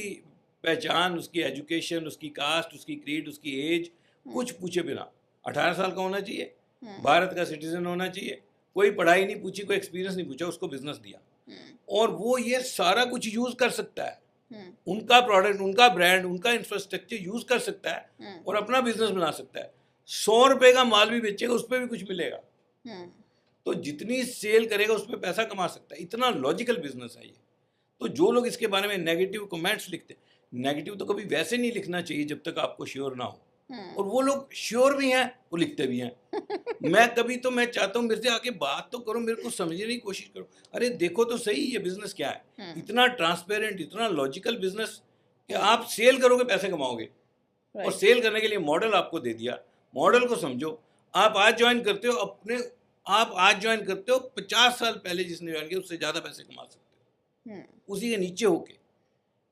पहचान, उसकी एजुकेशन, उसकी कास्ट, उसकी क्रीड, उसकी एज, कुछ पूछे बिना 18 साल का होना चाहिए, भारत का सिटीजन होना चाहिए, कोई पढ़ाई नहीं पूछी, कोई एक्सपीरियंस नहीं पूछा, उसको बिजनेस दिया, और वो ये सारा कुछ यूज कर सकता है, उनका प्रोडक्ट, उनका ब्रांड, उनका इंफ्रास्ट्रक्चर यूज कर सकता है और अपना बिजनेस बना सकता है। 100 रुपए का माल भी बेचेगा, उस पर भी कुछ मिलेगा, तो जितनी सेल करेगा उस पर पैसा कमा सकता है। इतना लॉजिकल बिजनेस है ये। तो जो लोग इसके बारे में नेगेटिव कमेंट्स लिखते, नेगेटिव तो कभी वैसे नहीं लिखना चाहिए जब तक आपको श्योर ना हो, और वो लोग श्योर भी हैं, वो लिखते भी हैं। मैं कभी तो मैं चाहता हूँ मेरे से आके बात तो करो, मेरे को समझने की कोशिश करो, अरे देखो तो सही ये बिजनेस क्या है, इतना ट्रांसपेरेंट, इतना लॉजिकल बिजनेस कि आप सेल करोगे पैसे कमाओगे, और सेल करने के लिए मॉडल आपको दे दिया, मॉडल को समझो। आप आज ज्वाइन करते हो, आप आज ज्वाइन करते हो, 50 साल पहले जिसने ज्वाइन किया उससे ज़्यादा पैसे कमा सकते हो उसी के नीचे होके।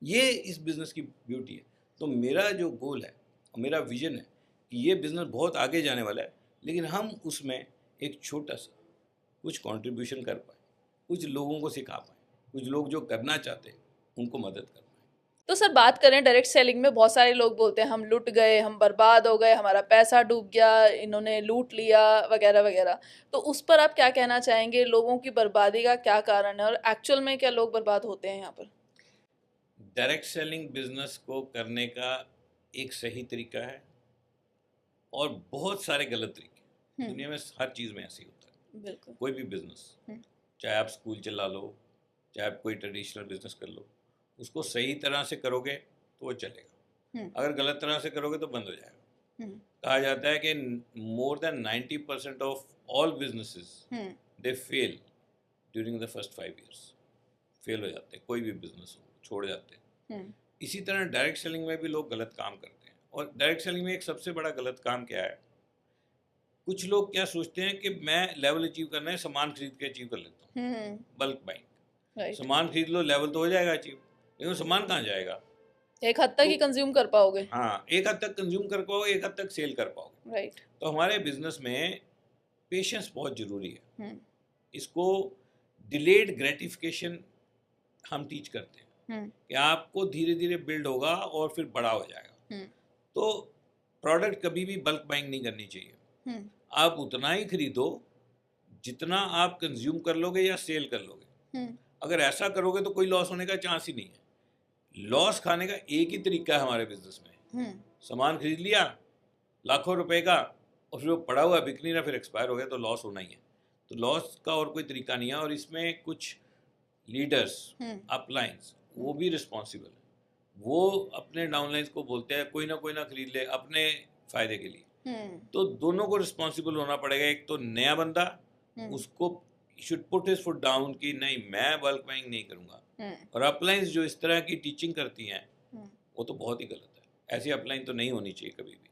ये इस बिज़नेस की ब्यूटी है। तो मेरा जो गोल है और मेरा विजन है कि ये बिज़नेस बहुत आगे जाने वाला है, लेकिन हम उसमें एक छोटा सा कुछ कंट्रीब्यूशन कर पाए, कुछ लोगों को सिखा पाए, कुछ लोग जो करना चाहते हैं उनको मदद कर पाए। तो सर बात करें डायरेक्ट सेलिंग में, बहुत सारे लोग बोलते हैं हम लुट गए, हम बर्बाद हो गए, हमारा पैसा डूब गया, इन्होंने लूट लिया वगैरह वगैरह, तो उस पर आप क्या कहना चाहेंगे? लोगों की बर्बादी का क्या कारण है और एक्चुअल में क्या लोग बर्बाद होते हैं यहाँ पर? डायरेक्ट सेलिंग बिजनेस को करने का एक सही तरीका है और बहुत सारे गलत तरीके। दुनिया में हर चीज़ में ऐसे ही होता है। बिल्कुल। कोई भी बिजनेस, चाहे आप स्कूल चला लो, चाहे आप कोई ट्रेडिशनल बिजनेस कर लो, उसको सही तरह से करोगे तो वो चलेगा, अगर गलत तरह से करोगे तो बंद हो जाएगा। कहा जाता है कि more than 90% of all businesses they fail during the first 5 years, fail हो जाते हैं, कोई भी बिजनेस हो, छोड़ जाते हैं। इसी तरह डायरेक्ट सेलिंग में भी लोग गलत काम करते हैं। और डायरेक्ट सेलिंग में एक सबसे बड़ा गलत काम क्या है, कुछ लोग क्या सोचते हैं कि मैं लेवल अचीव करना है, सामान खरीद के अचीव कर लेता हूँ, बल्क बाइंग, सामान खरीद लो लेवल तो हो जाएगा अचीव, लेकिन सामान कहाँ जाएगा? एक हद तक ही कंज्यूम कर पाओगे। हाँ, एक हद तक कंज्यूम कर पाओगे, एक हद तक सेल कर पाओगे। राइट। तो हमारे बिजनेस में पेशेंस बहुत जरूरी है। इसको डिलेड ग्रेटिफिकेशन हम टीच करते हैं कि आपको धीरे धीरे बिल्ड होगा और फिर बड़ा हो जाएगा। तो प्रोडक्ट कभी भी बल्क बाइंग नहीं करनी चाहिए। आप उतना ही खरीदो जितना आप कंज्यूम कर लोगे या सेल कर लोगे। अगर ऐसा करोगे तो कोई लॉस होने का चांस ही नहीं है। लॉस खाने का एक ही तरीका है हमारे बिजनेस में, सामान खरीद लिया लाखों रुपए का और फिर वो पड़ा हुआ बिक नहीं रहा, फिर एक्सपायर हो गया, तो लॉस होना ही है। तो लॉस का और कोई तरीका नहीं है। और इसमें कुछ लीडर्स, अपलाइंस, वो भी रिस्पॉन्सिबल है। वो अपने डाउनलाइंस को बोलते हैं कोई ना खरीद ले अपने फायदे के लिए। तो दोनों को रिस्पॉन्सिबल होना पड़ेगा। एक तो नया बंदा, उसको should put his foot down कि नहीं मैं बल्क बाइंग नहीं करूंगा। और अपलाइंस जो इस तरह की टीचिंग करती हैं वो तो बहुत ही गलत है। ऐसी अपलाइन तो नहीं होनी चाहिए कभी भी।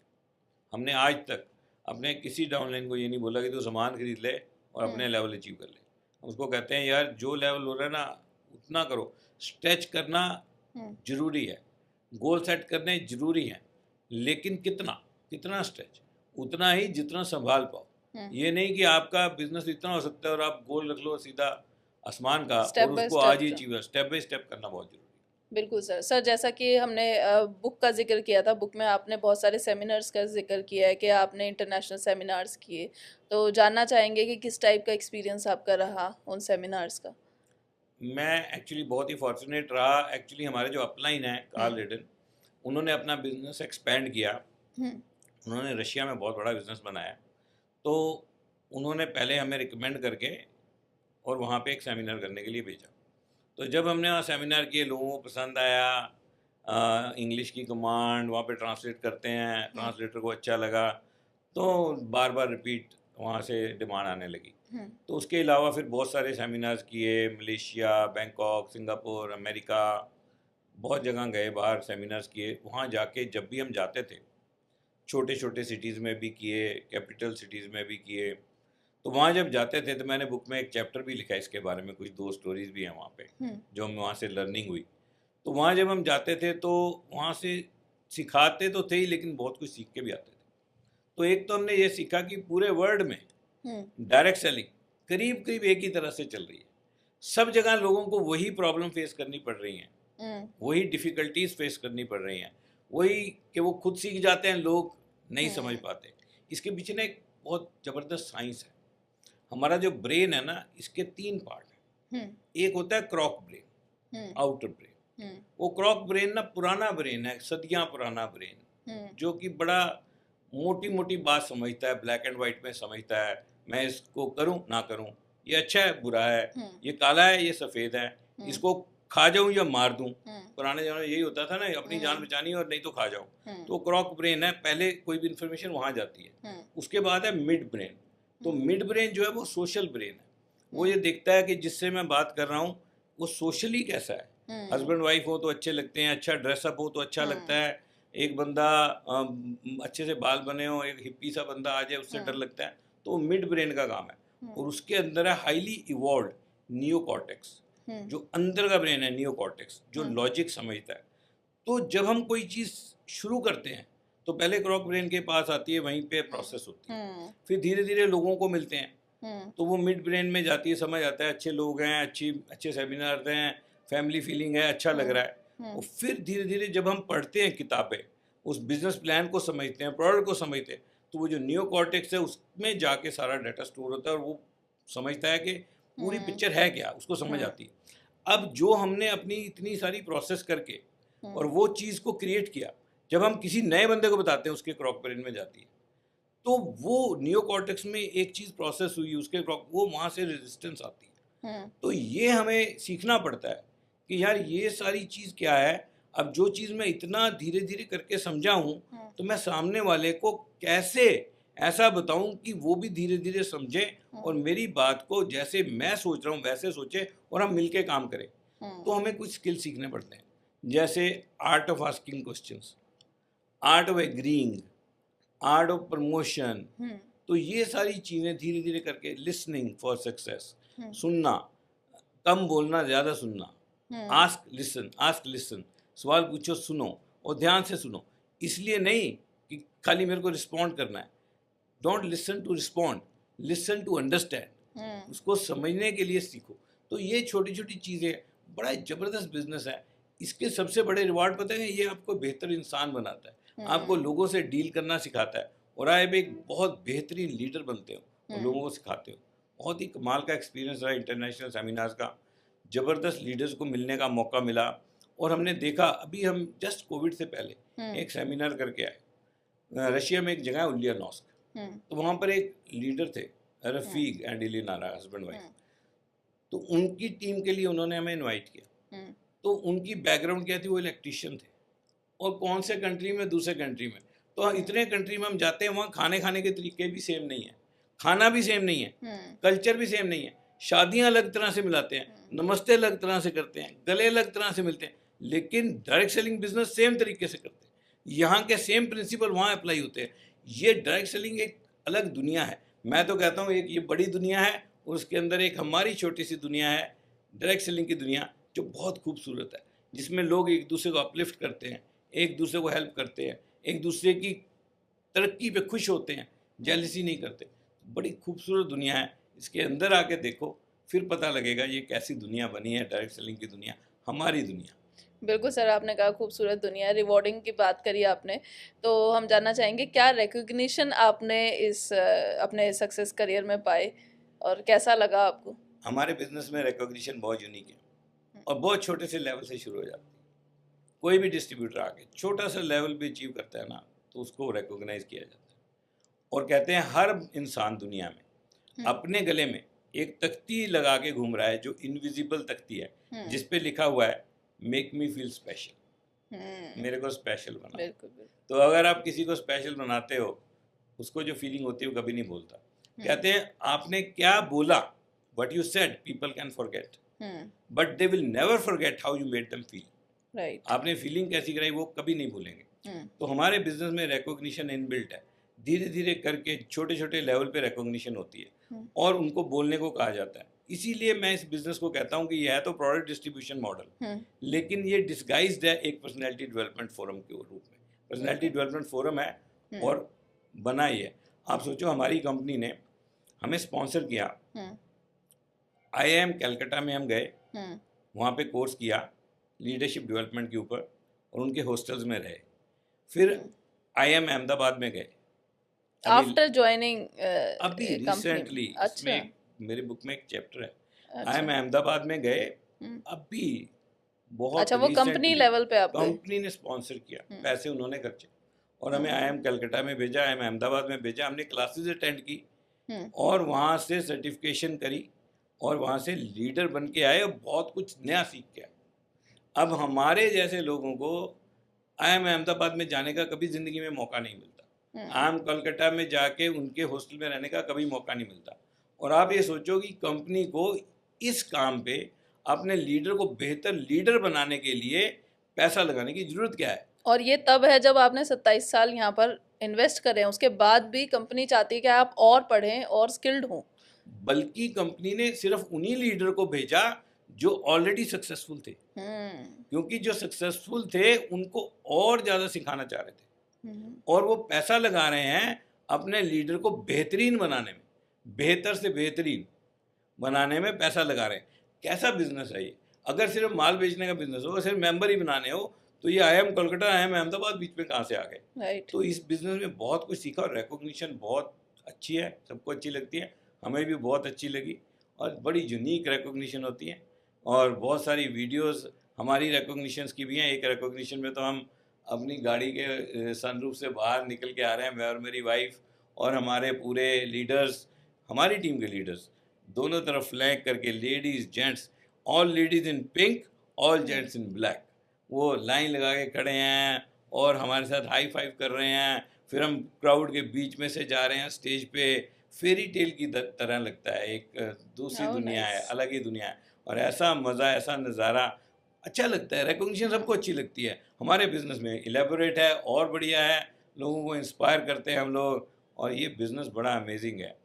हमने आज तक अपने किसी डाउनलाइन को ये नहीं बोला कि तू सामान खरीद ले और अपने लेवल अचीव कर ले। हम उसको कहते हैं यार जो लेवल हो रहा है ना उतना करो। स्ट्रेच करना जरूरी है, गोल सेट करने जरूरी हैं, लेकिन कितना स्ट्रेच, उतना ही जितना संभाल पाओ। ये नहीं कि आपका बिजनेस इतना हो सकता है और आप गोल रख लो सीधा आसमान का और उसको आज ही अचीव। स्टेप बाय स्टेप करना बहुत जरूरी है। बिल्कुल सर। जैसा कि हमने बुक का जिक्र किया था, बुक में आपने बहुत सारे सेमिनार्स का जिक्र किया है कि आपने इंटरनेशनल सेमिनार्स किए, तो जानना चाहेंगे कि किस टाइप का एक्सपीरियंस आपका रहा उन सेमिनार्स का। मैं एक्चुअली बहुत ही फॉर्चुनेट रहा। एक्चुअली हमारे जो अपलाइन है कार्ल रेडन, उन्होंने अपना बिजनेस एक्सपेंड किया। उन्होंने रशिया में बहुत बड़ा बिजनेस बनाया। तो उन्होंने पहले हमें रिकमेंड करके और वहाँ पे एक सेमिनार करने के लिए भेजा। तो जब हमने वहाँ सेमिनार किए, लोगों को पसंद आया। इंग्लिश की कमांड वहाँ पे ट्रांसलेट करते हैं, ट्रांसलेटर को अच्छा लगा, तो बार बार रिपीट वहाँ से डिमांड आने लगी। तो उसके अलावा फिर बहुत सारे सेमिनार्स किए, मलेशिया, बैंकॉक, सिंगापुर, अमेरिका, बहुत जगह गए बाहर सेमिनार्स किए। वहाँ जाके जब भी हम जाते थे, छोटे छोटे सिटीज़ में भी किए, कैपिटल सिटीज़ में भी किए। तो वहाँ जब जाते थे तो मैंने बुक में एक चैप्टर भी लिखा है इसके बारे में, कुछ 2 स्टोरीज भी हैं वहाँ पे जो हम वहाँ से लर्निंग हुई। तो वहाँ जब हम जाते थे तो वहाँ से सिखाते तो थे ही, लेकिन बहुत कुछ सीख के भी आते थे। तो एक तो हमने ये सीखा कि पूरे वर्ल्ड में डायरेक्ट सेलिंग करीब करीब एक ही तरह से चल रही है। सब जगह लोगों को वही प्रॉब्लम फेस करनी पड़ रही हैं, वही डिफ़िकल्टीज फेस करनी पड़ रही हैं, वही कि वो खुद सीख जाते हैं, लोग नहीं समझ पाते। इसके पीछे ना एक बहुत ज़बरदस्त साइंस है। हमारा जो ब्रेन है ना, इसके 3 पार्ट हैं। एक होता है क्रॉक ब्रेन, आउटर ब्रेन। वो क्रॉक ब्रेन ना पुराना ब्रेन है, सदियां पुराना ब्रेन, जो कि बड़ा मोटी मोटी बात समझता है, ब्लैक एंड वाइट में समझता है। मैं इसको करूं ना करूं, ये अच्छा है बुरा है, ये काला है ये सफ़ेद है, इसको खा जाऊं या मार दूं। पुराने जमाने में यही होता था ना, अपनी जान बचानी और नहीं तो खा जाऊं। तो क्रॉक ब्रेन है, पहले कोई भी इंफॉर्मेशन वहां जाती है। उसके बाद है मिड ब्रेन। तो मिड ब्रेन जो है वो सोशल ब्रेन है। वो ये देखता है कि जिससे मैं बात कर रहा हूँ वो सोशली कैसा है। हस्बैंड वाइफ हो तो अच्छे लगते हैं, अच्छा ड्रेसअप हो तो अच्छा लगता है, एक बंदा अच्छे से बाल बने हो, एक हिप्पी सा बंदा आ जाए उससे डर लगता है। तो मिड ब्रेन का काम है। और उसके अंदर है हाईली इवॉल्व्ड नियोकॉर्टेक्स, जो अंदर का ब्रेन है, नियोकॉर्टेक्स जो लॉजिक समझता है। तो जब हम कोई चीज़ शुरू करते हैं तो पहले क्रॉक ब्रेन के पास आती है, वहीं पे प्रोसेस होती है। फिर धीरे धीरे लोगों को मिलते हैं तो वो मिड ब्रेन में जाती है, समझ आता है अच्छे लोग हैं, अच्छे सेमिनार हैं, फैमिली फीलिंग है, अच्छा लग रहा है। और फिर धीरे धीरे जब हम पढ़ते हैं किताबें, उस बिजनेस प्लान को समझते हैं, प्रोडक्ट को समझते हैं, तो वो जो नियोकॉर्टेक्स है उसमें जाके सारा डाटा स्टोर होता है और वो समझता है कि पूरी पिक्चर है क्या, उसको समझ आती है। अब जो हमने अपनी इतनी सारी प्रोसेस करके और वो चीज़ को क्रिएट किया, जब हम किसी नए बंदे को बताते हैं उसके क्रॉक ब्रेन में जाती है, तो वो नियोकॉर्टेक्स में एक चीज़ प्रोसेस हुई, उसके क्रॉक, वो वहाँ से रेजिस्टेंस आती है। तो ये हमें सीखना पड़ता है कि यार ये सारी चीज़ क्या है। अब जो चीज़ मैं इतना धीरे धीरे करके समझा हूँ, तो मैं सामने वाले को कैसे ऐसा बताऊं कि वो भी धीरे धीरे समझे और मेरी बात को जैसे मैं सोच रहा हूँ वैसे सोचे और हम मिलके काम करें। तो हमें कुछ स्किल सीखने पड़ते हैं, जैसे art of asking questions, art of agreeing, art of promotion. तो ये सारी चीज़ें धीरे धीरे करके, लिसनिंग फॉर सक्सेस, सुनना, कम बोलना ज़्यादा सुनना, आस्क लिसन, सवाल पूछो सुनो और ध्यान से सुनो। इसलिए नहीं कि खाली मेरे को रिस्पॉन्ड करना है। Don't listen to respond, listen to understand. उसको समझने के लिए सीखो। तो ये छोटी छोटी चीज़ें, बड़ा ज़बरदस्त बिजनेस है। इसके सबसे बड़े रिवार्ड पता है, ये आपको बेहतर इंसान बनाता है, आपको लोगों से डील करना सिखाता है और आप एक बहुत बेहतरीन लीडर बनते हो और लोगों को सिखाते हो। बहुत ही कमाल का एक्सपीरियंस रहा इंटरनेशनल सेमिनार्स का। ज़बरदस्त लीडर्स को मिलने का मौका मिला और हमने देखा, अभी हम जस्ट कोविड से पहले एक सेमिनार करके आए रशिया में, एक जगह है उलियानॉस्क। तो वहाँ पर एक लीडर थे, रफीक एंड इलिनारा, हस्बैंड वाइफ। तो उनकी टीम के लिए उन्होंने हमें इनवाइट किया। तो उनकी बैकग्राउंड क्या थी, वो इलेक्ट्रिशियन थे। और कौन से कंट्री में, दूसरे कंट्री में। तो इतने कंट्री में हम जाते हैं, वहाँ खाने के तरीके भी सेम नहीं है, खाना भी सेम नहीं है, कल्चर भी सेम नहीं है, शादियाँ अलग तरह से मिलाते हैं, नमस्ते अलग तरह से करते हैं, गले अलग तरह से मिलते हैं, लेकिन डायरेक्ट सेलिंग बिजनेस सेम तरीके से करते हैं। यहाँ के सेम प्रिंसिपल वहाँ अप्लाई होते हैं। ये डायरेक्ट सेलिंग एक अलग दुनिया है। मैं तो कहता हूँ एक ये बड़ी दुनिया है और उसके अंदर एक हमारी छोटी सी दुनिया है, डायरेक्ट सेलिंग की दुनिया, जो बहुत खूबसूरत है, जिसमें लोग एक दूसरे को अपलिफ्ट करते हैं, एक दूसरे को हेल्प करते हैं, एक दूसरे की तरक्की पे खुश होते हैं, जेलसी नहीं करते। बड़ी खूबसूरत दुनिया है। इसके अंदर आके देखो, फिर पता लगेगा ये कैसी दुनिया बनी है, डायरेक्ट सेलिंग की दुनिया, हमारी दुनिया। बिल्कुल सर, आपने कहा खूबसूरत दुनिया, रिवॉर्डिंग की बात करी आपने, तो हम जानना चाहेंगे क्या रिकॉग्निशन आपने इस अपने सक्सेस करियर में पाए और कैसा लगा आपको? हमारे बिजनेस में रिकॉग्निशन बहुत यूनिक है और बहुत छोटे से लेवल से शुरू हो जाती है। कोई भी डिस्ट्रीब्यूटर आके छोटा सा लेवल भी अचीव करता है ना, तो उसको रिकॉग्नाइज किया जाता है। और कहते हैं हर इंसान दुनिया में अपने गले में एक तख्ती लगा के घूम रहा है, जो इनविजिबल तख्ती है, जिस पे लिखा हुआ है मेक मी फील स्पेशल, मेरे को स्पेशल बना। तो अगर आप किसी को स्पेशल बनाते हो, उसको जो फीलिंग होती है वो कभी नहीं भूलता। कहते हैं आपने क्या बोला, what you said people can forget, but they will never forget how you made them feel. Right. आपने फीलिंग कैसी कराई वो कभी नहीं भूलेंगे। तो हमारे बिजनेस में रिकॉग्निशन इनबिल्ट है, धीरे धीरे करके छोटे छोटे लेवल पे रिकॉग्निशन होती है और उनको बोलने को कहा जाता है। इसीलिए मैं इस बिजनेस को कहता हूँ कि यह है तो प्रोडक्ट डिस्ट्रीब्यूशन मॉडल, लेकिन ये डिस्गाइज्ड है एक पर्सनैलिटी डेवलपमेंट फोरम के रूप में। पर्सनैलिटी डेवलपमेंट फोरम है और बना ही है। आप सोचो हमारी कंपनी ने हमें स्पॉन्सर किया, IIM कलकत्ता में हम गए, वहाँ पे कोर्स किया लीडरशिप डेवलपमेंट के ऊपर और उनके हॉस्टल्स में रहे। फिर IIM अहमदाबाद में गए आफ्टर ज्वाइनिंग अभी रिसेंटली। अच्छा, मेरी बुक में एक चैप्टर है। IIM अहमदाबाद में गए अभी बहुत। अच्छा, वो कंपनी लेवल पे आप कंपनी ने स्पॉन्सर किया, पैसे उन्होंने खर्चे और हमें IIM कलकत्ता में भेजा, IIM अहमदाबाद में भेजा। हमने क्लासेस अटेंड की और वहाँ से सर्टिफिकेशन करी और वहाँ से लीडर बन के आए और बहुत कुछ नया सीख के आए। अब हमारे जैसे लोगों को IIM अहमदाबाद में जाने का कभी ज़िंदगी में मौका नहीं मिलता, IIM कलकत्ता में जाके उनके हॉस्टल में रहने का कभी मौका नहीं मिलता। और आप ये सोचो कि कंपनी को इस काम पे अपने लीडर को बेहतर लीडर बनाने के लिए पैसा लगाने की ज़रूरत क्या है? और ये तब है जब आपने 27 साल यहाँ पर इन्वेस्ट करें, उसके बाद भी कंपनी चाहती है कि आप और पढ़ें और स्किल्ड हों। बल्कि कंपनी ने सिर्फ उन्हीं लीडर को भेजा जो ऑलरेडी सक्सेसफुल थे, क्योंकि जो सक्सेसफुल थे उनको और ज़्यादा सिखाना चाह रहे थे और वो पैसा लगा रहे हैं अपने लीडर को बेहतरीन बनाने में, बेहतर से बेहतरीन बनाने में पैसा लगा रहे हैं। कैसा बिजनेस है ये? अगर सिर्फ माल बेचने का बिजनेस हो, सिर्फ मेंबर ही बनाने हो, तो ये IIM कलकत्ता IIM अहमदाबाद बीच में कहाँ से आ गए? तो इस बिजनेस में बहुत कुछ सीखा और रिकॉग्निशन बहुत अच्छी है, सबको अच्छी लगती है, हमें भी बहुत अच्छी लगी और बड़ी यूनिक रिकॉग्निशन होती है। और बहुत सारी वीडियोस हमारी रिकॉग्निशंस की भी हैं। एक रिकॉग्निशन में तो हम अपनी गाड़ी के सनरूफ से बाहर निकल के आ रहे हैं, मैं और मेरी वाइफ और हमारे पूरे लीडर्स, हमारी टीम के लीडर्स, दोनों तरफ फ्लैग करके, ladies gents, all ladies in pink, all gents in black, वो लाइन लगा के खड़े हैं और हमारे साथ हाई फाइव कर रहे हैं। फिर हम क्राउड के बीच में से जा रहे हैं स्टेज पे, फेरी टेल की तरह लगता है, एक दूसरी दुनिया है, अलग ही दुनिया है और ऐसा मज़ा, ऐसा नज़ारा अच्छा लगता है। रिकॉग्निशन सबको अच्छी लगती है। हमारे बिजनेस में इलेबोरेट है और बढ़िया है, लोगों को इंस्पायर करते हैं हम लोग और ये बिज़नेस बड़ा अमेजिंग है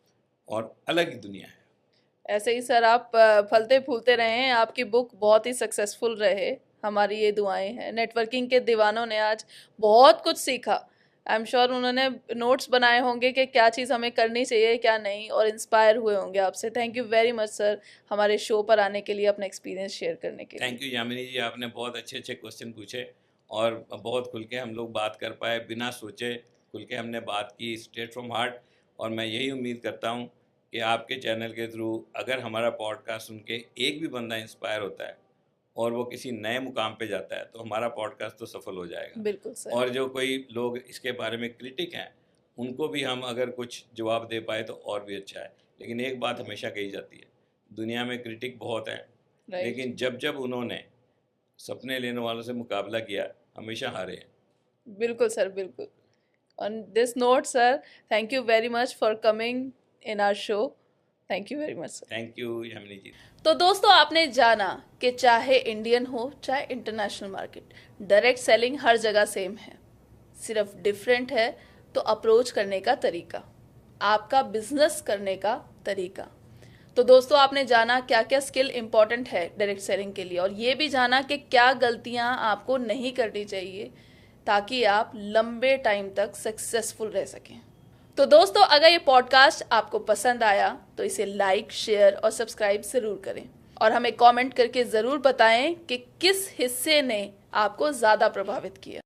और अलग ही दुनिया है। ऐसे ही सर आप फलते फूलते रहें, आपकी बुक बहुत ही सक्सेसफुल रहे, हमारी ये दुआएं हैं। नेटवर्किंग के दीवानों ने आज बहुत कुछ सीखा। आई एम श्योर उन्होंने नोट्स बनाए होंगे कि क्या चीज़ हमें करनी चाहिए क्या नहीं, और इंस्पायर हुए होंगे आपसे। Thank you very much sir हमारे शो पर आने के लिए, अपना एक्सपीरियंस शेयर करने के लिए। थैंक यू यामिनी जी, आपने बहुत अच्छे अच्छे क्वेश्चन पूछे और बहुत खुल के हम लोग बात कर पाए, बिना सोचे खुल के हमने बात की, स्ट्रेट फ्रॉम हार्ट। और मैं यही उम्मीद करता हूँ कि आपके चैनल के थ्रू अगर हमारा पॉडकास्ट सुन के एक भी बंदा इंस्पायर होता है और वो किसी नए मुकाम पे जाता है, तो हमारा पॉडकास्ट तो सफल हो जाएगा। बिल्कुल सर। और जो कोई लोग इसके बारे में क्रिटिक हैं, उनको भी हम अगर कुछ जवाब दे पाए तो और भी अच्छा है। लेकिन एक बात हमेशा कही जाती है, दुनिया में क्रिटिक बहुत हैं, लेकिन जब जब उन्होंने सपने लेने वालों से मुकाबला किया, हमेशा हारे हैं। बिल्कुल सर, बिल्कुल। On this note sir, thank you very much for coming in our show. Thank you very much sir. Thank you Yamini ji. तो दोस्तों, आपने जाना कि चाहे इंडियन हो चाहे इंटरनेशनल मार्केट, डायरेक्ट सेलिंग हर जगह सेम है, सिर्फ डिफरेंट है तो अप्रोच करने का तरीका, आपका बिजनेस करने का तरीका। तो दोस्तों, आपने जाना क्या क्या स्किल इंपॉर्टेंट है डायरेक्ट सेलिंग के लिए, और ये भी जाना कि क्या गलतियां आपको नहीं करनी चाहिए ताकि आप लंबे टाइम तक सक्सेसफुल रह सकें। तो दोस्तों, अगर ये पॉडकास्ट आपको पसंद आया तो इसे लाइक, शेयर और सब्सक्राइब ज़रूर करें, और हमें कमेंट करके ज़रूर बताएं कि किस हिस्से ने आपको ज़्यादा प्रभावित किया।